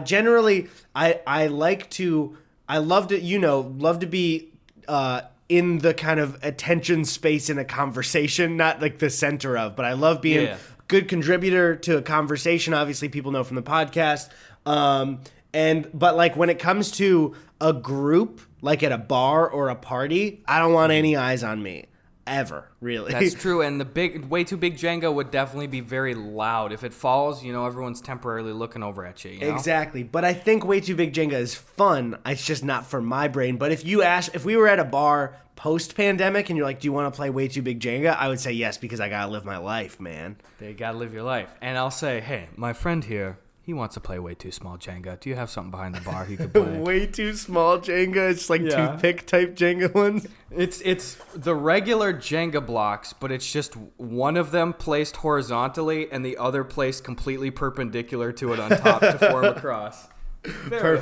love to be in the kind of attention space in a conversation, not like the center of, but I love being a good contributor to a conversation. Obviously, people know from the podcast. But like when it comes to a group, like at a bar or a party, I don't want any eyes on me. Ever, really. That's true, and the way too big Jenga would definitely be very loud. If it falls, everyone's temporarily looking over at you. Exactly, but I think way too big Jenga is fun. It's just not for my brain. But if we were at a bar post-pandemic and you're like, do you want to play way too big Jenga? I would say yes, because I gotta live my life, man. You gotta live your life. And I'll say, hey, my friend here, he wants to play way too small Jenga. Do you have something behind the bar he could play? Way too small Jenga? It's like toothpick type Jenga ones? It's the regular Jenga blocks, but it's just one of them placed horizontally and the other placed completely perpendicular to it on top to form a cross. Very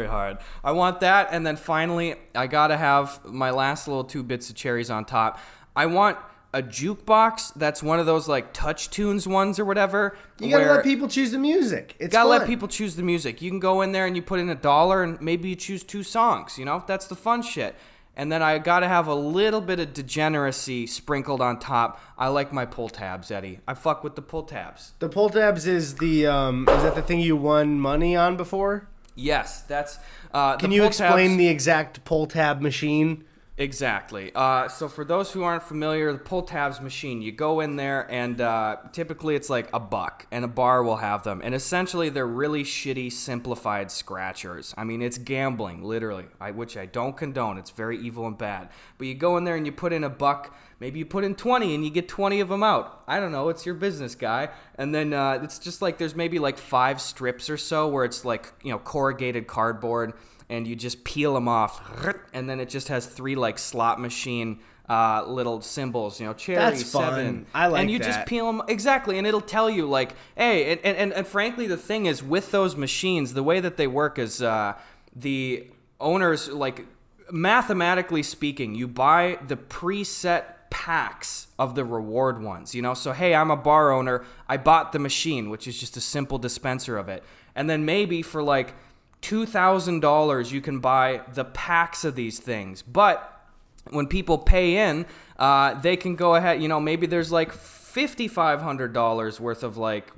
hard. I want that, and then finally, I gotta have my last little 2 bits of cherries on top. I want a jukebox that's one of those like touch tunes ones or whatever. You gotta let people choose the music. It's gotta fun. let people choose the music. You can go in there and you put in $1 and maybe you choose 2 songs. That's the fun shit. And then I gotta have a little bit of degeneracy sprinkled on top. I like my pull tabs, Eddie. I fuck with the pull tabs. The pull tabs is is that the thing you won money on before? Yes, that's. Can you explain the exact pull tab machine? Exactly. So for those who aren't familiar, the pull tabs machine, you go in there and typically it's like $1 and a bar will have them. And essentially they're really shitty simplified scratchers. I mean, it's gambling, literally, which I don't condone. It's very evil and bad. But you go in there and you put in $1, maybe you put in 20 and you get 20 of them out. I don't know. It's your business, guy. And then it's just like there's maybe like 5 strips or so where it's like, corrugated cardboard. And you just peel them off, and then it just has 3 like slot machine little symbols, cherry, That's fun. 7. I like and you that. just peel them exactly, and it'll tell you like, hey, and frankly, the thing is with those machines, the way that they work is the owners, like, mathematically speaking, you buy the preset packs of the reward ones, so hey, I'm a bar owner, I bought the machine, which is just a simple dispenser of it, and then maybe for like $2,000 you can buy the packs of these things. But when people pay in, they can go ahead, maybe there's like $5,500 worth of like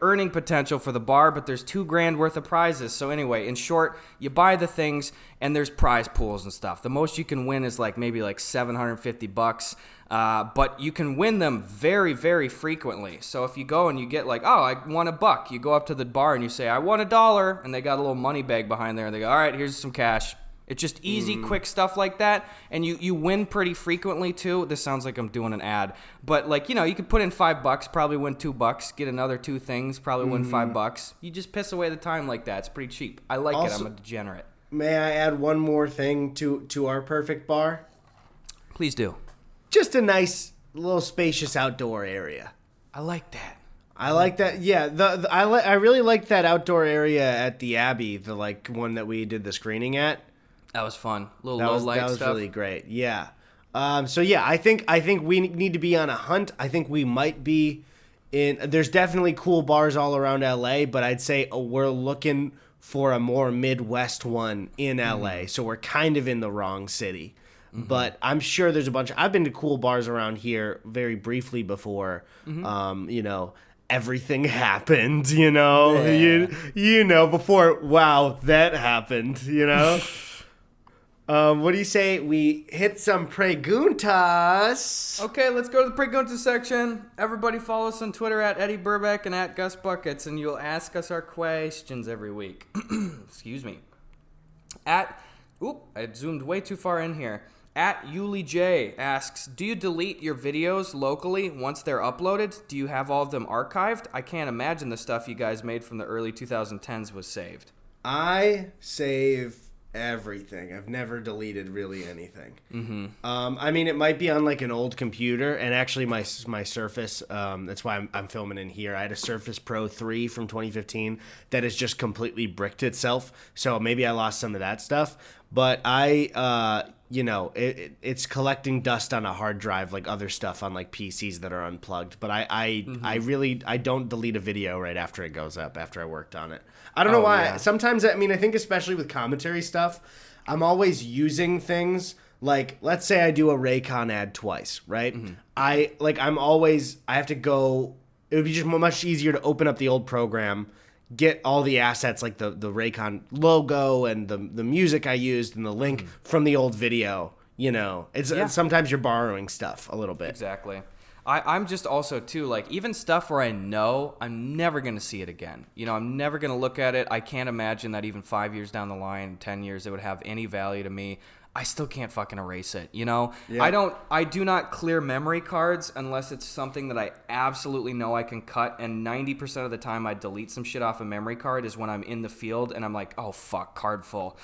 earning potential for the bar, but there's $2,000 worth of prizes. So anyway, in short, you buy the things and there's prize pools and stuff. The most you can win is like maybe like $750, but you can win them very, very frequently. So if you go and you get like, oh, I won $1, you go up to the bar and you say, I won $1, and they got a little money bag behind there, and they go, all right, here's some cash. It's just easy, quick stuff like that, and you win pretty frequently too. This sounds like I'm doing an ad, but like, you could put in $5, probably win $2, get another 2 things, probably win $5. You just piss away the time like that. It's pretty cheap. I like it. I'm a degenerate. May I add one more thing to our perfect bar? Please do. Just a nice little spacious outdoor area. I like that. I like that. Yeah, I really like that outdoor area at the Abbey, the like one that we did the screening at. That was fun. Low light that was stuff. really great. Yeah. So yeah, I think we need to be on a hunt. I think we might be in. There's definitely cool bars all around LA, but I'd say we're looking for a more Midwest one in LA. So we're kind of in the wrong city. But I'm sure there's a bunch. I've been to cool bars around here very briefly before. Everything happened. Yeah. Before. Wow, that happened. What do you say we hit some preguntas? Okay, let's go to the preguntas section. Everybody follow us on Twitter at Eddie Burbeck and at Gus Buckets, and you'll ask us our questions every week. Excuse me. I zoomed way too far in here. At Yuli J asks, do you delete your videos locally once they're uploaded? Do you have all of them archived? I can't imagine the stuff you guys made from the early 2010s was saved. I save everything. I've never deleted really anything. I mean, it might be on like an old computer, and actually my Surface, that's why I'm filming in here. I had a Surface Pro 3 from 2015 that has just completely bricked itself, so maybe I lost some of that stuff, but it's collecting dust on a hard drive like other stuff on like PCs that are unplugged. But I don't delete a video right after it goes up, after I worked on it. I don't know why. Yeah. Sometimes, I think especially with commentary stuff, I'm always using things like, let's say I do a Raycon ad twice, right? I have to go, it would be just much easier to open up the old program, get all the assets like the Raycon logo and the music I used and the link from the old video. Sometimes you're borrowing stuff a little bit. Exactly. I'm just also too, like, even stuff where I know I'm never going to see it again. I'm never going to look at it. I can't imagine that even 5 years down the line, 10 years, it would have any value to me. I still can't fucking erase it, Yeah. I do not clear memory cards unless it's something that I absolutely know I can cut, and 90% of the time I delete some shit off a memory card is when I'm in the field and I'm like, oh fuck, card full.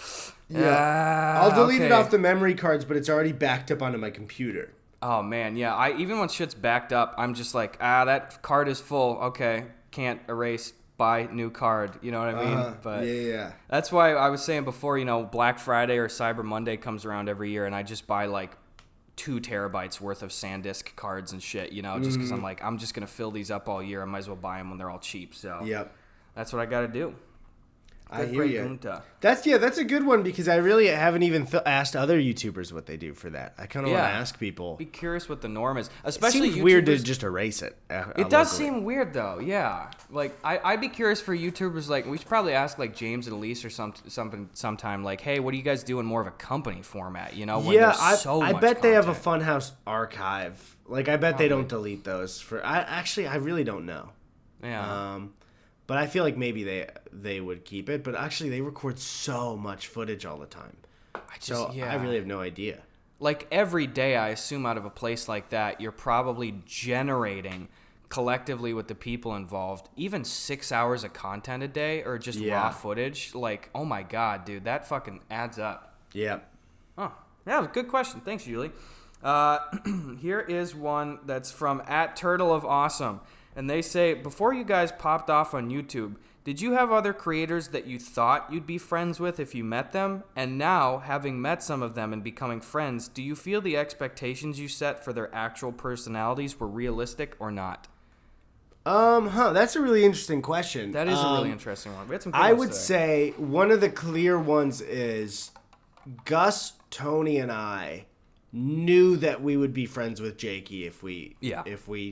Yeah. I'll delete it off the memory cards, but it's already backed up onto my computer. Oh man, yeah. Even when shit's backed up, I'm just like, that card is full. Okay, can't erase. Buy new card, you know what I mean? But yeah. That's why I was saying before, Black Friday or Cyber Monday comes around every year, and I just buy like 2 terabytes worth of SanDisk cards and shit, just because I'm like, I'm just gonna fill these up all year. I might as well buy them when they're all cheap. So yep, that's what I got to do. I hear you. That's a good one, because I really haven't even asked other YouTubers what they do for that. I kind of want to ask people. Be curious what the norm is, especially. It seems weird to just erase it. It does seem weird though. Yeah, like I'd be curious for YouTubers. Like, we should probably ask like James and Elise or something sometime. Like, hey, what do you guys do in more of a company format? When I bet they have a Funhouse archive. Like, I bet they don't delete those. I really don't know. Yeah. But I feel like maybe they would keep it. But actually, they record so much footage all the time. I really have no idea. Like, every day, I assume out of a place like that, you're probably generating collectively with the people involved, even 6 hours of content a day, or just raw footage. Like, oh my God, dude, that fucking adds up. Yeah. Oh, yeah, good question. Thanks, Julie. Here is one that's from @TurtleOfAwesome. And they say, before you guys popped off on YouTube, did you have other creators that you thought you'd be friends with if you met them? And now, having met some of them and becoming friends, do you feel the expectations you set for their actual personalities were realistic or not? That's a really interesting question. That is a really interesting one. We had some good I ones would today. say one of the clear ones is Gus, Tony, and I knew that we would be friends with Jakey if we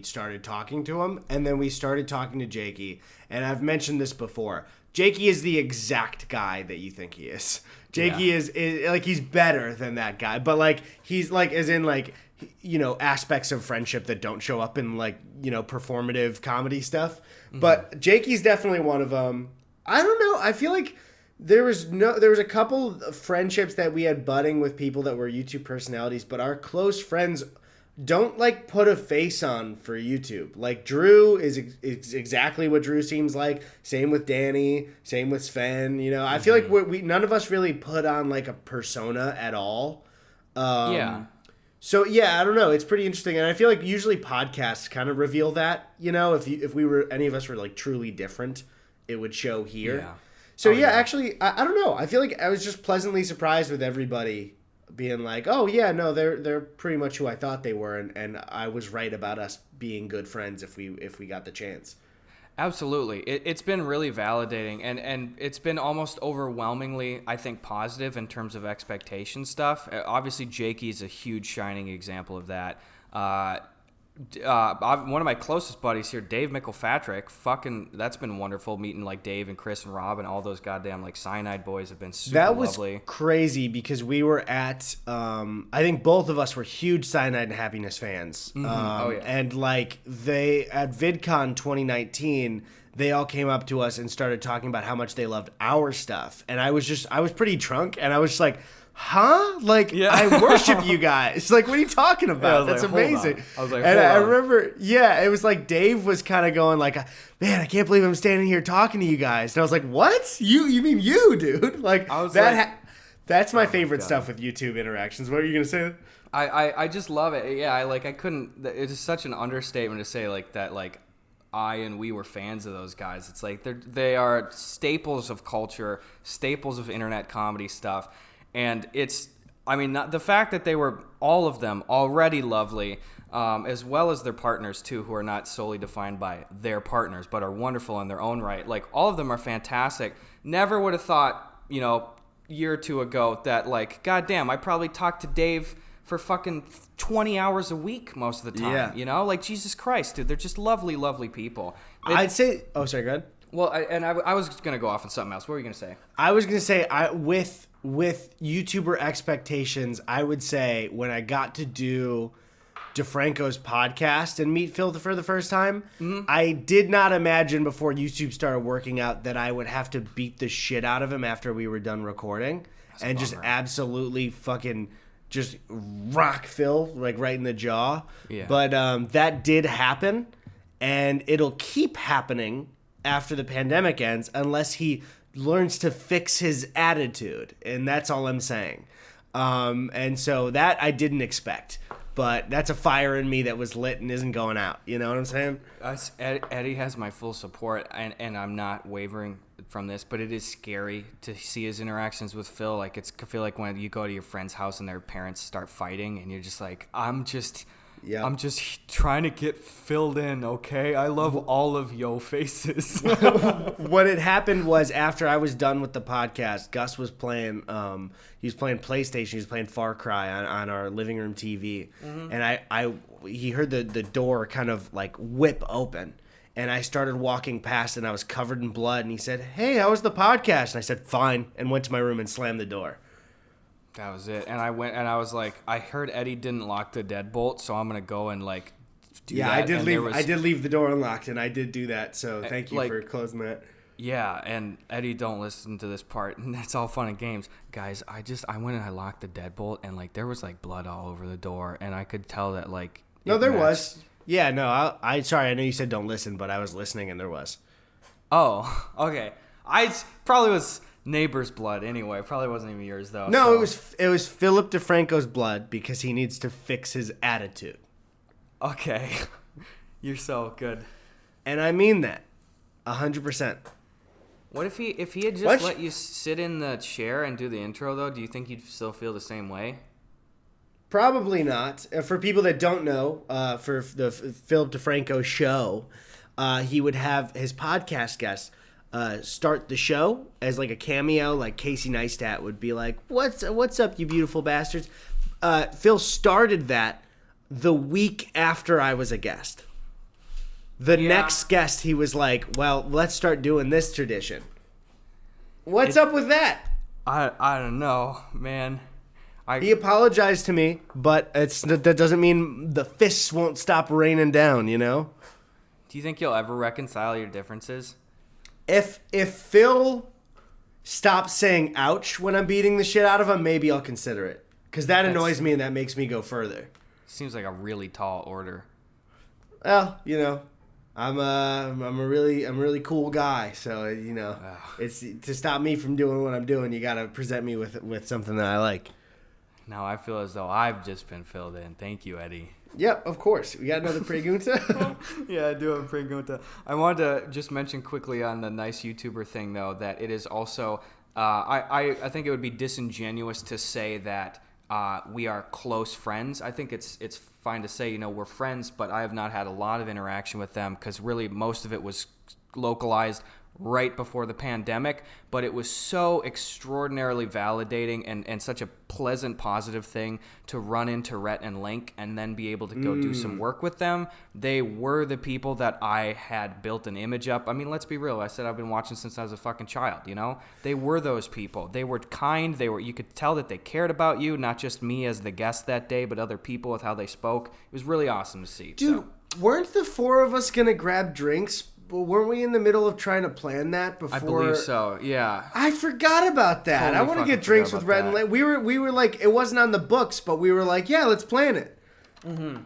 started talking to him, and then we started talking to Jakey. And I've mentioned this before. Jakey is the exact guy that you think he is. Jakey is like, he's better than that guy, but like he's like, as in like, you know, aspects of friendship that don't show up in like, you know, performative comedy stuff. Mm-hmm. But Jakey's definitely one of them. I don't know. I feel like there was a couple of friendships that we had budding with people that were YouTube personalities, but our close friends don't like put a face on for YouTube. Like Drew is exactly what Drew seems like. Same with Danny. Same with Sven. You know, I feel like we none of us really put on like a persona at all. So yeah, I don't know. It's pretty interesting, and I feel like usually podcasts kind of reveal that. You know, if we were any of us were like truly different, it would show here. Yeah. So actually, I don't know. I feel like I was just pleasantly surprised with everybody being like, "Oh yeah, no, they're pretty much who I thought they were," and I was right about us being good friends if we got the chance. Absolutely. It's been really validating, and it's been almost overwhelmingly, I think, positive in terms of expectation stuff. Obviously, Jakey is a huge shining example of that. One of my closest buddies here, Dave McElfatrick, that's been wonderful meeting like Dave and Chris and Rob and all those goddamn like Cyanide boys have been super lovely. That was crazy because we were at, I think both of us were huge Cyanide and Happiness fans. Mm-hmm. And like at VidCon 2019, they all came up to us and started talking about how much they loved our stuff. And I was pretty drunk and I was just like, huh? Like, I worship you guys. Like, what are you talking about? That's like, amazing. I was like, and I remember, it was like Dave was kind of going like, man, I can't believe I'm standing here talking to you guys. And I was like, what? You mean you, dude? Like, I was that's my favorite stuff with YouTube interactions. What are you going to say? I just love it. Yeah, I couldn't, it is such an understatement to say like that, like, I and we were fans of those guys. It's like they are staples of culture, staples of internet comedy stuff. And the fact that they were, all of them, already lovely, as well as their partners, too, who are not solely defined by their partners, but are wonderful in their own right. Like, all of them are fantastic. Never would have thought, you know, a year or two ago that, like, goddamn, I probably talked to Dave for fucking 20 hours a week most of the time, you know? Like, Jesus Christ, dude, they're just lovely, lovely people. I'd say... Oh, sorry, go ahead. Well, I was going to go off on something else. What were you going to say? I was going to say, with YouTuber expectations, I would say when I got to do DeFranco's podcast and meet Phil for the first time, I did not imagine before YouTube started working out that I would have to beat the shit out of him after we were done recording. And just absolutely fucking just rock Phil like right in the jaw. Yeah. But that did happen, and it'll keep happening after the pandemic ends unless he learns to fix his attitude, and that's all I'm saying. And so that I didn't expect, but that's a fire in me that was lit and isn't going out. You know what I'm saying? Eddie has my full support, and I'm not wavering from this, but it is scary to see his interactions with Phil. Like, I feel like when you go to your friend's house and their parents start fighting, and you're just like, I'm just trying to get filled in, okay? I love all of yo faces. What had happened was after I was done with the podcast, Gus was playing he was playing PlayStation, he was playing Far Cry on our living room TV. Mm-hmm. And he heard the door kind of like whip open. And I started walking past and I was covered in blood, and he said, "Hey, how was the podcast?" And I said, "Fine," and went to my room and slammed the door. That was it. And I went and I was like, I heard Eddie didn't lock the deadbolt, so I'm going to go and like do that. Yeah, I did leave the door unlocked, and I did do that. So thank you for closing that. Yeah, and Eddie, don't listen to this part. And that's all fun and games. Guys, I went and I locked the deadbolt, and like there was like blood all over the door, and I could tell that like no, there was. Yeah, no, I sorry, I know you said don't listen, but I was listening and there was. Oh, okay. I probably was Neighbor's blood, anyway. Probably wasn't even yours, though. No, so. it was Philip DeFranco's blood because he needs to fix his attitude. Okay. You're so good. And I mean that. 100%. What if he had just let you sit in the chair and do the intro, though? Do you think you'd still feel the same way? Probably not. For people that don't know, for the Philip DeFranco show, he would have his podcast guests start the show as like a cameo, like Casey Neistat would be like, "What's up, you beautiful bastards?" Phil started that the week after I was a guest. The next guest, he was like, "Well, let's start doing this tradition." What's up with that? I don't know, man. He apologized to me, but that doesn't mean the fists won't stop raining down, you know? Do you think you'll ever reconcile your differences? If Phil stops saying ouch when I'm beating the shit out of him, maybe I'll consider it. Because that annoys me and that makes me go further. Seems like a really tall order. Well, you know, I'm a really cool guy, so you know, it's to stop me from doing what I'm doing, you gotta present me with something that I like. Now I feel as though I've just been filled in. Thank you, Eddie. Yep, of course. We got another pregunta? Yeah, I do have a pregunta. I wanted to just mention quickly on the nice YouTuber thing, though, that it is also, I think it would be disingenuous to say that we are close friends. I think it's fine to say, you know, we're friends, but I have not had a lot of interaction with them because really most of it was localized right before the pandemic, but it was so extraordinarily validating and such a pleasant, positive thing to run into Rhett and Link and then be able to go do some work with them. They were the people that I had built an image up. I mean, let's be real. I said I've been watching since I was a fucking child, you know? They were those people. They were kind. You could tell that they cared about you, not just me as the guest that day, but other people with how they spoke. It was really awesome to see. Dude, weren't the four of us going to grab drinks? But weren't we in the middle of trying to plan that before? I believe so. Yeah. I forgot about that. Totally I want to get drinks with Red and Lake. We were like, it wasn't on the books, but we were like, yeah, let's plan it. Mm-hmm.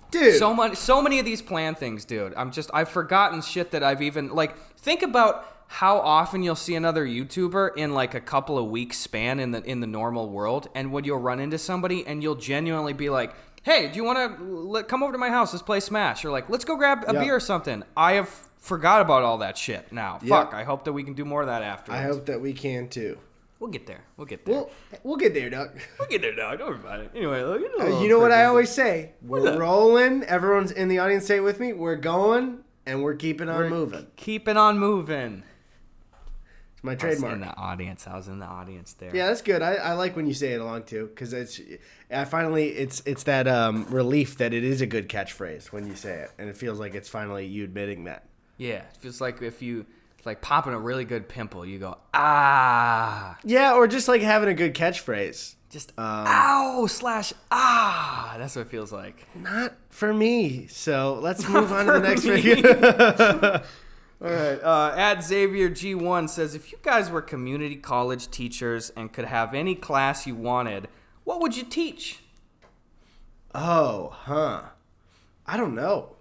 Dude, so many of these plan things, dude. I've forgotten shit that I've even like. Think about how often you'll see another YouTuber in like a couple of weeks span in the normal world, and when you'll run into somebody and you'll genuinely be like, hey, do you want to come over to my house? Let's play Smash. Or like, let's go grab a beer or something. I have forgot about all that shit now. Fuck, I hope that we can do more of that afterwards. I hope that we can too. We'll get there. We'll get there, Doug. We'll get there, Doug. Don't worry about it. Anyway, look at you know what I always say? We're rolling. Everyone's in the audience, say it with me. We're going, and we're keeping on moving. Keeping on moving. It's my trademark. I was in the audience there. Yeah, that's good. I like when you say it along too, because it's that relief that it is a good catchphrase when you say it, and it feels like it's finally you admitting that. Yeah, it feels like if you like popping a really good pimple, you go ah. Yeah, or just like having a good catchphrase. Just ow / ah. That's what it feels like. Not for me. So let's move on to the next video. All right. At Xavier G1 says, if you guys were community college teachers and could have any class you wanted, what would you teach? Oh, I don't know.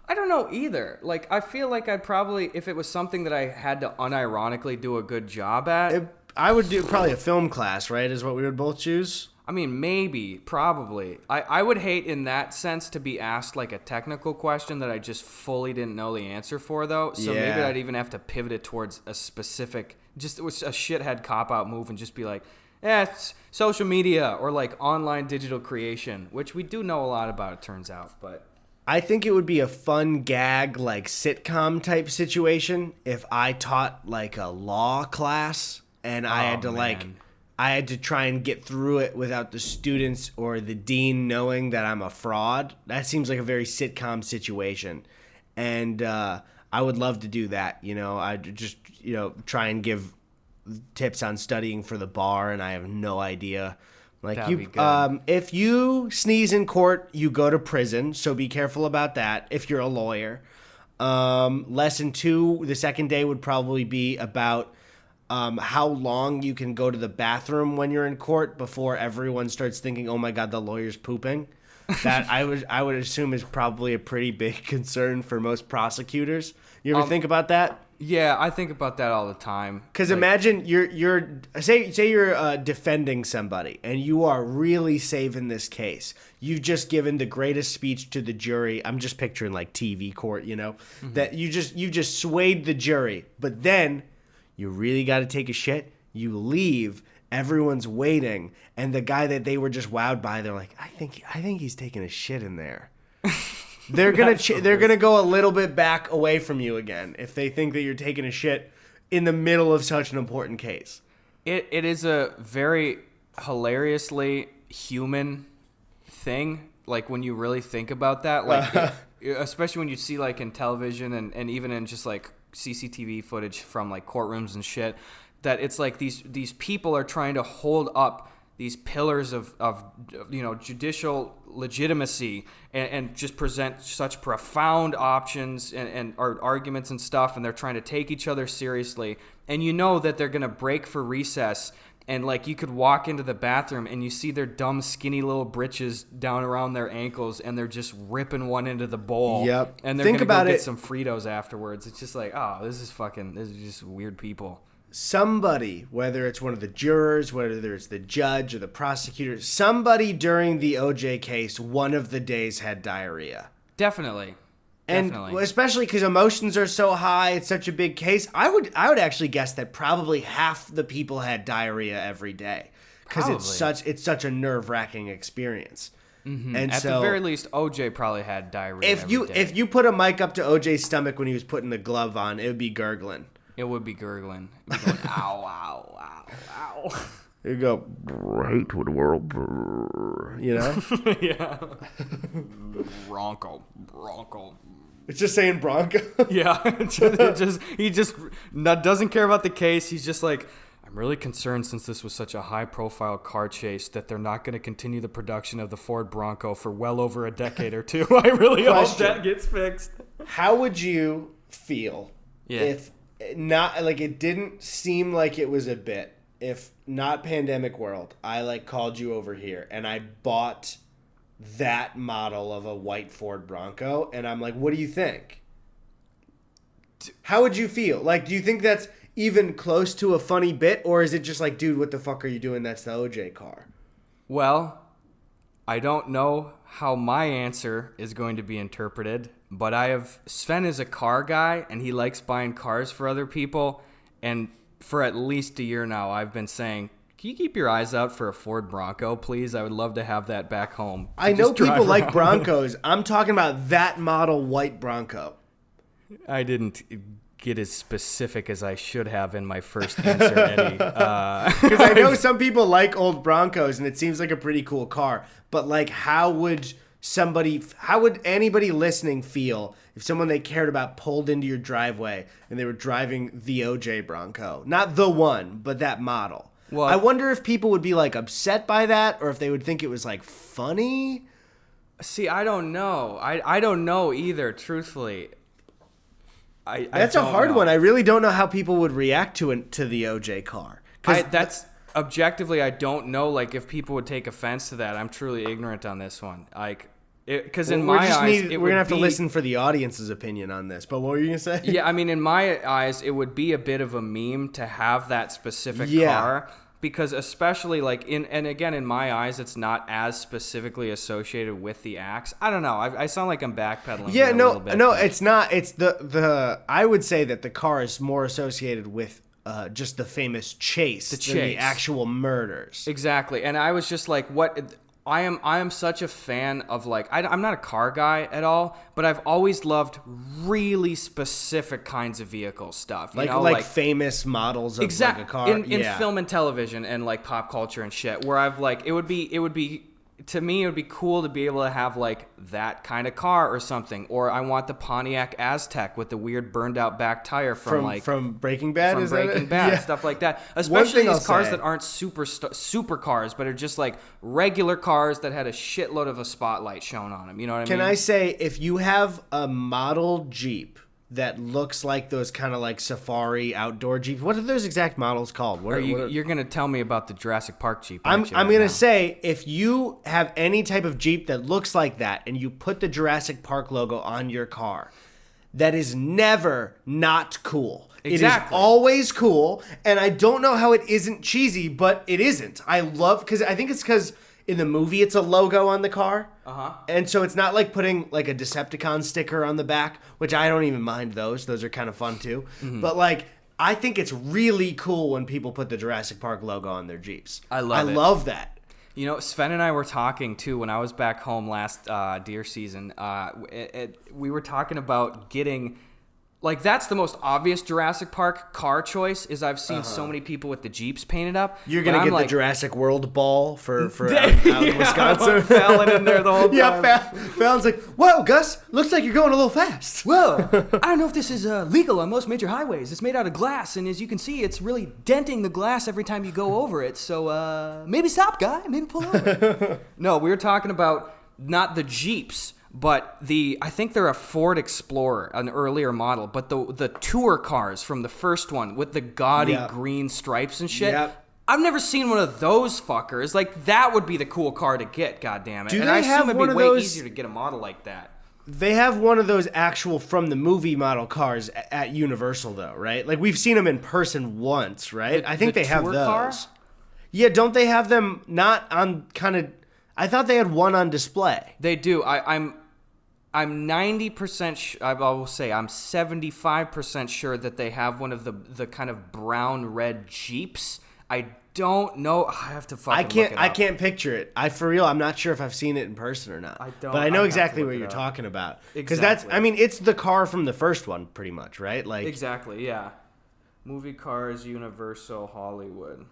I don't know either. Like, I feel like I'd probably, if it was something that I had to unironically do a good job at. I would do probably a film class, right, is what we would both choose? I mean, maybe, probably. I would hate in that sense to be asked like a technical question that I just fully didn't know the answer for, though. So maybe I'd even have to pivot it towards a specific, just a shithead cop-out move and just be like, it's social media or like online digital creation, which we do know a lot about, it turns out, but... I think it would be a fun gag, like sitcom type situation if I taught like a law class and I had to try and get through it without the students or the dean knowing that I'm a fraud. That seems like a very sitcom situation. And I would love to do that. You know, I'd just, try and give tips on studying for the bar, and I have no idea. Like, if you sneeze in court, you go to prison, so be careful about that if you're a lawyer. Lesson 2, the second day, would probably be about how long you can go to the bathroom when you're in court before everyone starts thinking, oh my God, the lawyer's pooping. That I would assume is probably a pretty big concern for most prosecutors. You ever think about that? Yeah, I think about that all the time. Because Like, imagine say you're defending somebody and you are really saving this case. You've just given the greatest speech to the jury. I'm just picturing like TV court, that you just swayed the jury, but then you really got to take a shit. You leave. Everyone's waiting, and the guy that they were just wowed by, they're like, I think he's taking a shit in there. They're gonna go a little bit back away from you again if they think that you're taking a shit in the middle of such an important case. It is a very hilariously human thing. Like when you really think about that, like especially when you see like in television and even in just like CCTV footage from like courtrooms and shit, that it's like these people are trying to hold up these pillars of judicial legitimacy and just present such profound options and arguments and stuff, and they're trying to take each other seriously, and you know that they're going to break for recess, and like you could walk into the bathroom and you see their dumb skinny little britches down around their ankles and they're just ripping one into the bowl. Yep. And they're going to go get some Fritos afterwards. It's just like, oh, this is just weird people. Somebody, whether it's one of the jurors, whether it's the judge or the prosecutor, somebody during the OJ case, one of the days had diarrhea. Definitely. And especially because emotions are so high, it's such a big case. I would actually guess that probably half the people had diarrhea every day because it's such a nerve-wracking experience. Mm-hmm. And at the very least, OJ probably had diarrhea. If you put a mic up to OJ's stomach when he was putting the glove on, it would be gurgling. It would be gurgling. It would be going, ow, ow, ow, ow. You go, hate to the world, Yeah. Bronco. It's just saying Bronco. Yeah. He just doesn't care about the case. He's just like, I'm really concerned since this was such a high-profile car chase that they're not going to continue the production of the Ford Bronco for well over a decade or two. I really hope that gets fixed. How would you feel if not like it didn't seem like it was a bit? If not pandemic world, I like called you over here and I bought that model of a white Ford Bronco and I'm like, what do you think? How would you feel? Like, do you think that's even close to a funny bit, or is it just like, dude, what the fuck are you doing? That's the OJ car. Well, I don't know how my answer is going to be interpreted, but Sven is a car guy and he likes buying cars for other people, and for at least a year now, I've been saying, can you keep your eyes out for a Ford Bronco, please? I would love to have that back home. I know people like Broncos. I'm talking about that model white Bronco. I didn't get as specific as I should have in my first answer, Eddie. Because I know some people like old Broncos, and it seems like a pretty cool car. But like, how would anybody listening feel if someone they cared about pulled into your driveway and they were driving the OJ Bronco? Not the one, but that model. Well, I wonder if people would be like upset by that, or if they would think it was like funny. See, I don't know. I don't know either, truthfully. That's a hard one. I really don't know how people would react to the OJ car. That's objectively, I don't know. Like, if people would take offense to that, I'm truly ignorant on this one. Like, because in my eyes, we're gonna have to listen for the audience's opinion on this. But what were you gonna say? Yeah, I mean, in my eyes, it would be a bit of a meme to have that specific car. Because especially like and again, in my eyes, it's not as specifically associated with the axe. I don't know. I sound like I'm backpedaling. Yeah, no, it's not. It's the I would say that the car is more associated with just the famous chase than the actual murders. Exactly. And I was just like, what? I am such a fan of like I'm not a car guy at all, but I've always loved really specific kinds of vehicle stuff. Like famous models of like a car in film and television and like pop culture and shit. Where I've like it would be to me it would be cool to be able to have like that kind of car or something. Or I want the Pontiac Aztec with the weird burned out back tire from Breaking Bad. From Breaking Bad, stuff like that. Especially these cars that aren't super cars, but are just like regular cars that had a shitload of a spotlight shown on them. You know what I mean? Can I say, if you have a model Jeep that looks like those kind of like safari outdoor Jeeps, what are those exact models called? You're going to tell me about the Jurassic Park Jeep. I'm going to say, if you have any type of Jeep that looks like that and you put the Jurassic Park logo on your car, that is never not cool. Exactly. It is always cool, and I don't know how it isn't cheesy, but it isn't. I love, because I think it's because in the movie it's a logo on the car. And so it's not like putting like a Decepticon sticker on the back, which I don't even mind those. Those are kind of fun too. But like, I think it's really cool when people put the Jurassic Park logo on their Jeeps. I love that. You know, Sven and I were talking too when I was back home last deer season. We were talking about getting, like, that's the most obvious Jurassic Park car choice. Is I've seen so many people with the Jeeps painted up. You're gonna get the Jurassic World ball for out in Wisconsin. Fallon in there the whole time. Yeah, Fallon's like, "Whoa, Gus, looks like you're going a little fast." Whoa, I don't know if this is legal on most major highways. It's made out of glass, and as you can see, it's really denting the glass every time you go over it. So maybe stop, guy. Maybe pull over. No, we were talking about not the Jeeps, but I think they're a Ford Explorer, an earlier model, but the tour cars from the first one with the gaudy green stripes and shit. I've never seen one of those fuckers. Like, that would be the cool car to get, goddammit. Do and they I assume it'd be way easier to get a model like that. They have one of those actual from the movie model cars at Universal, though, right? Like, we've seen them in person once, right? I think they have those. Car? Yeah, don't they have them not on kind of... I thought they had one on display. They do. I'm 90%, I will say, I'm 75% sure that they have one of the kind of brown-red Jeeps. I don't know. I have to fucking look it up. I can't picture it. For real, I'm not sure if I've seen it in person or not. But I know exactly what you're talking about. Because it's the car from the first one, pretty much, right? Like exactly, yeah. Movie cars, Universal, Hollywood.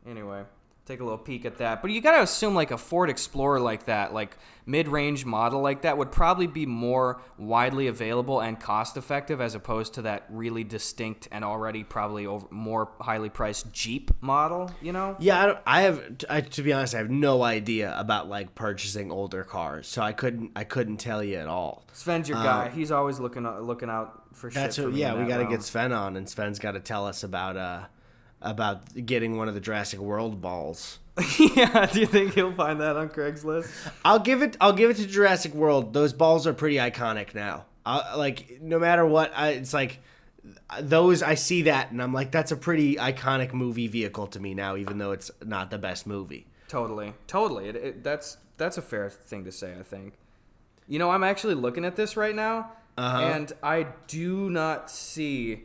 Anyway. Take a little peek at that. But you got to assume like a Ford Explorer like that, like mid-range model like that, would probably be more widely available and cost-effective as opposed to that really distinct and already probably more highly priced Jeep model, you know? Yeah, to be honest, I have no idea about like purchasing older cars, so I couldn't tell you at all. Sven's your guy. He's always looking out for shit. We got to get Sven on, and Sven's got to tell us about getting one of the Jurassic World balls. Yeah, do you think he'll find that on Craigslist? I'll give it to Jurassic World. Those balls are pretty iconic now. Like, no matter what, it's like those, I see that and I'm like, that's a pretty iconic movie vehicle to me now, even though it's not the best movie. Totally. That's a fair thing to say, I think. You know, I'm actually looking at this right now, and I do not see,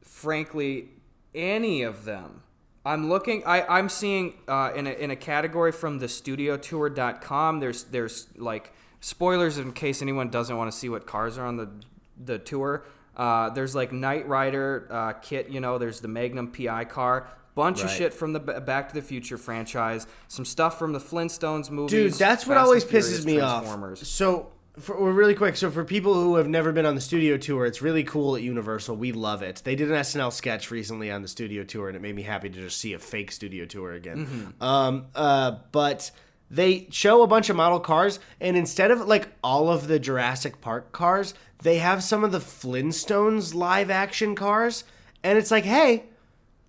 frankly, any of them. I'm seeing in a category from the studiotour.com, there's like spoilers in case anyone doesn't want to see what cars are on the tour. There's like Knight Rider kit, you know, there's the Magnum PI car, bunch of shit from the Back to the Future franchise, some stuff from the Flintstones movies. Dude, that's what always pisses me off. So really quick, so for people who have never been on the studio tour, it's really cool at Universal. We love it. They did an SNL sketch recently on the studio tour, and it made me happy to just see a fake studio tour again. But they show a bunch of model cars, and instead of like all of the Jurassic Park cars, they have some of the Flintstones live action cars, and it's like, hey,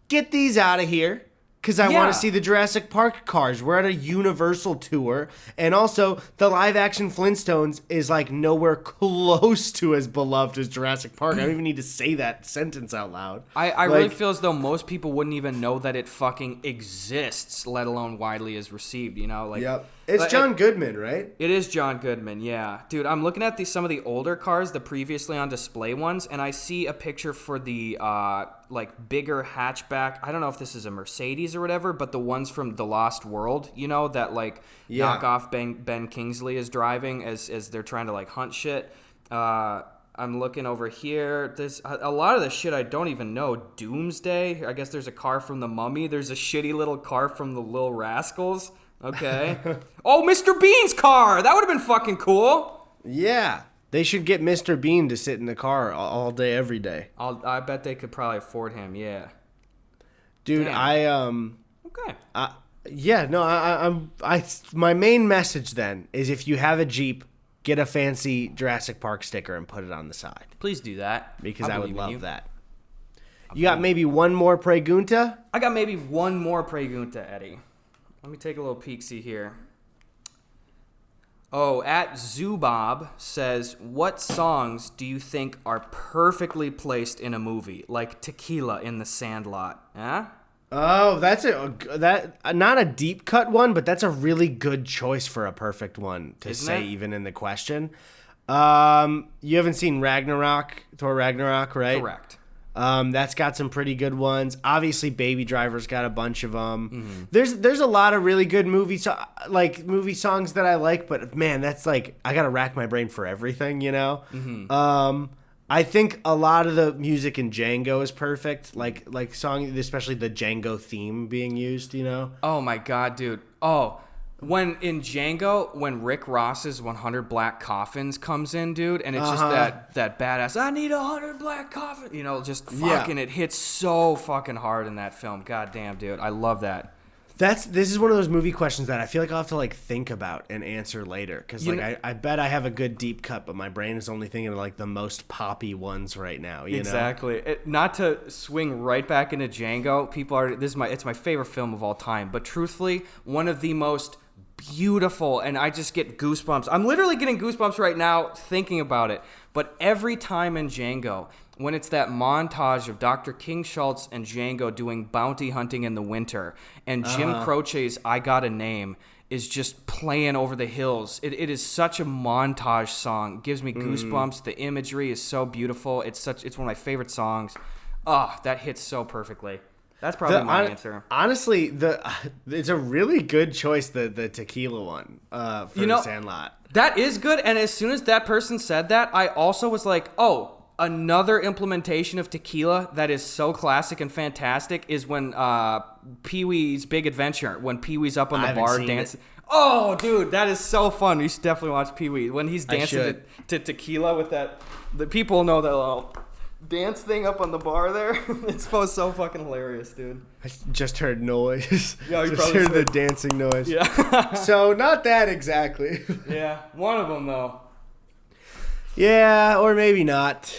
get these out of here. Because I want to see the Jurassic Park cars. We're at a Universal tour. And also, the live-action Flintstones is, like, nowhere close to as beloved as Jurassic Park. I don't even need to say that sentence out loud. I really feel as though most people wouldn't even know that it fucking exists, let alone widely is received, you know? Like, yep. It's John Goodman, right? It is John Goodman, yeah. Dude, I'm looking at some of the older cars, the previously on display ones, and I see a picture for the, like, bigger hatchback. I don't know if this is a Mercedes or whatever, but the ones from The Lost World, you know, that, like, knockoff Ben Kingsley is driving as they're trying to, like, hunt shit. I'm looking over here. There's a lot of the shit I don't even know. Doomsday. I guess there's a car from The Mummy. There's a shitty little car from The Little Rascals. Okay. Oh, Mr. Bean's car. That would have been fucking cool. Yeah. They should get Mr. Bean to sit in the car all day, every day. I bet they could probably afford him. Yeah. Dude, damn. Okay. Yeah, no, my main message then is if you have a Jeep, get a fancy Jurassic Park sticker and put it on the side. Please do that. Because I would love that. You got maybe one more pregunta? I got maybe one more pregunta, Eddie. Let me take a little peek-see here. Oh, at Zubob says, what songs do you think are perfectly placed in a movie, like Tequila in The Sandlot? Huh? Oh, not a deep cut one, but that's a really good choice for a perfect one to Isn't say it? even in the question. You haven't seen Thor Ragnarok, right? Correct. That's got some pretty good ones. Obviously, Baby Driver's got a bunch of them. There's a lot of really good movie songs that I like, but man, that's like I gotta rack my brain for everything, you know. I think a lot of the music in Django is perfect, like song, especially the Django theme being used, you know. Oh my god, dude. Oh, when in Django, when Rick Ross's 100 Black Coffins comes in, dude, and it's just that badass, I need 100 black coffins, you know, just fucking, it hits so fucking hard in that film. God damn, dude. I love that. This is one of those movie questions that I feel like I'll have to like think about and answer later, because like I bet I have a good deep cut, but my brain is only thinking of like the most poppy ones right now. You Exactly. Not to swing right back into Django. It's my favorite film of all time, but truthfully, one of the most beautiful, and I just get goosebumps. I'm literally getting goosebumps right now thinking about it. But every time in Django, when it's that montage of Dr. King Schultz and Django doing bounty hunting in the winter, and Jim Croce's I Got a Name is just playing over the hills. It is such a montage song. It gives me goosebumps. The imagery is so beautiful. It's one of my favorite songs. Oh, that hits so perfectly. That's probably my answer. Honestly, it's a really good choice, the Tequila one for The Sandlot. That is good, and as soon as that person said that, I also was like, oh, another implementation of Tequila that is so classic and fantastic is when Pee-wee's Big Adventure, when Pee-wee's up on the bar dancing. Oh, dude, that is so fun. You should definitely watch Pee-wee. When he's dancing to Tequila with that, the people know that little dance thing up on the bar there. It's so fucking hilarious, dude. I just heard noise. Yeah, you just heard the dancing noise. Yeah. So not that exactly. Yeah, one of them though. Yeah, or maybe not.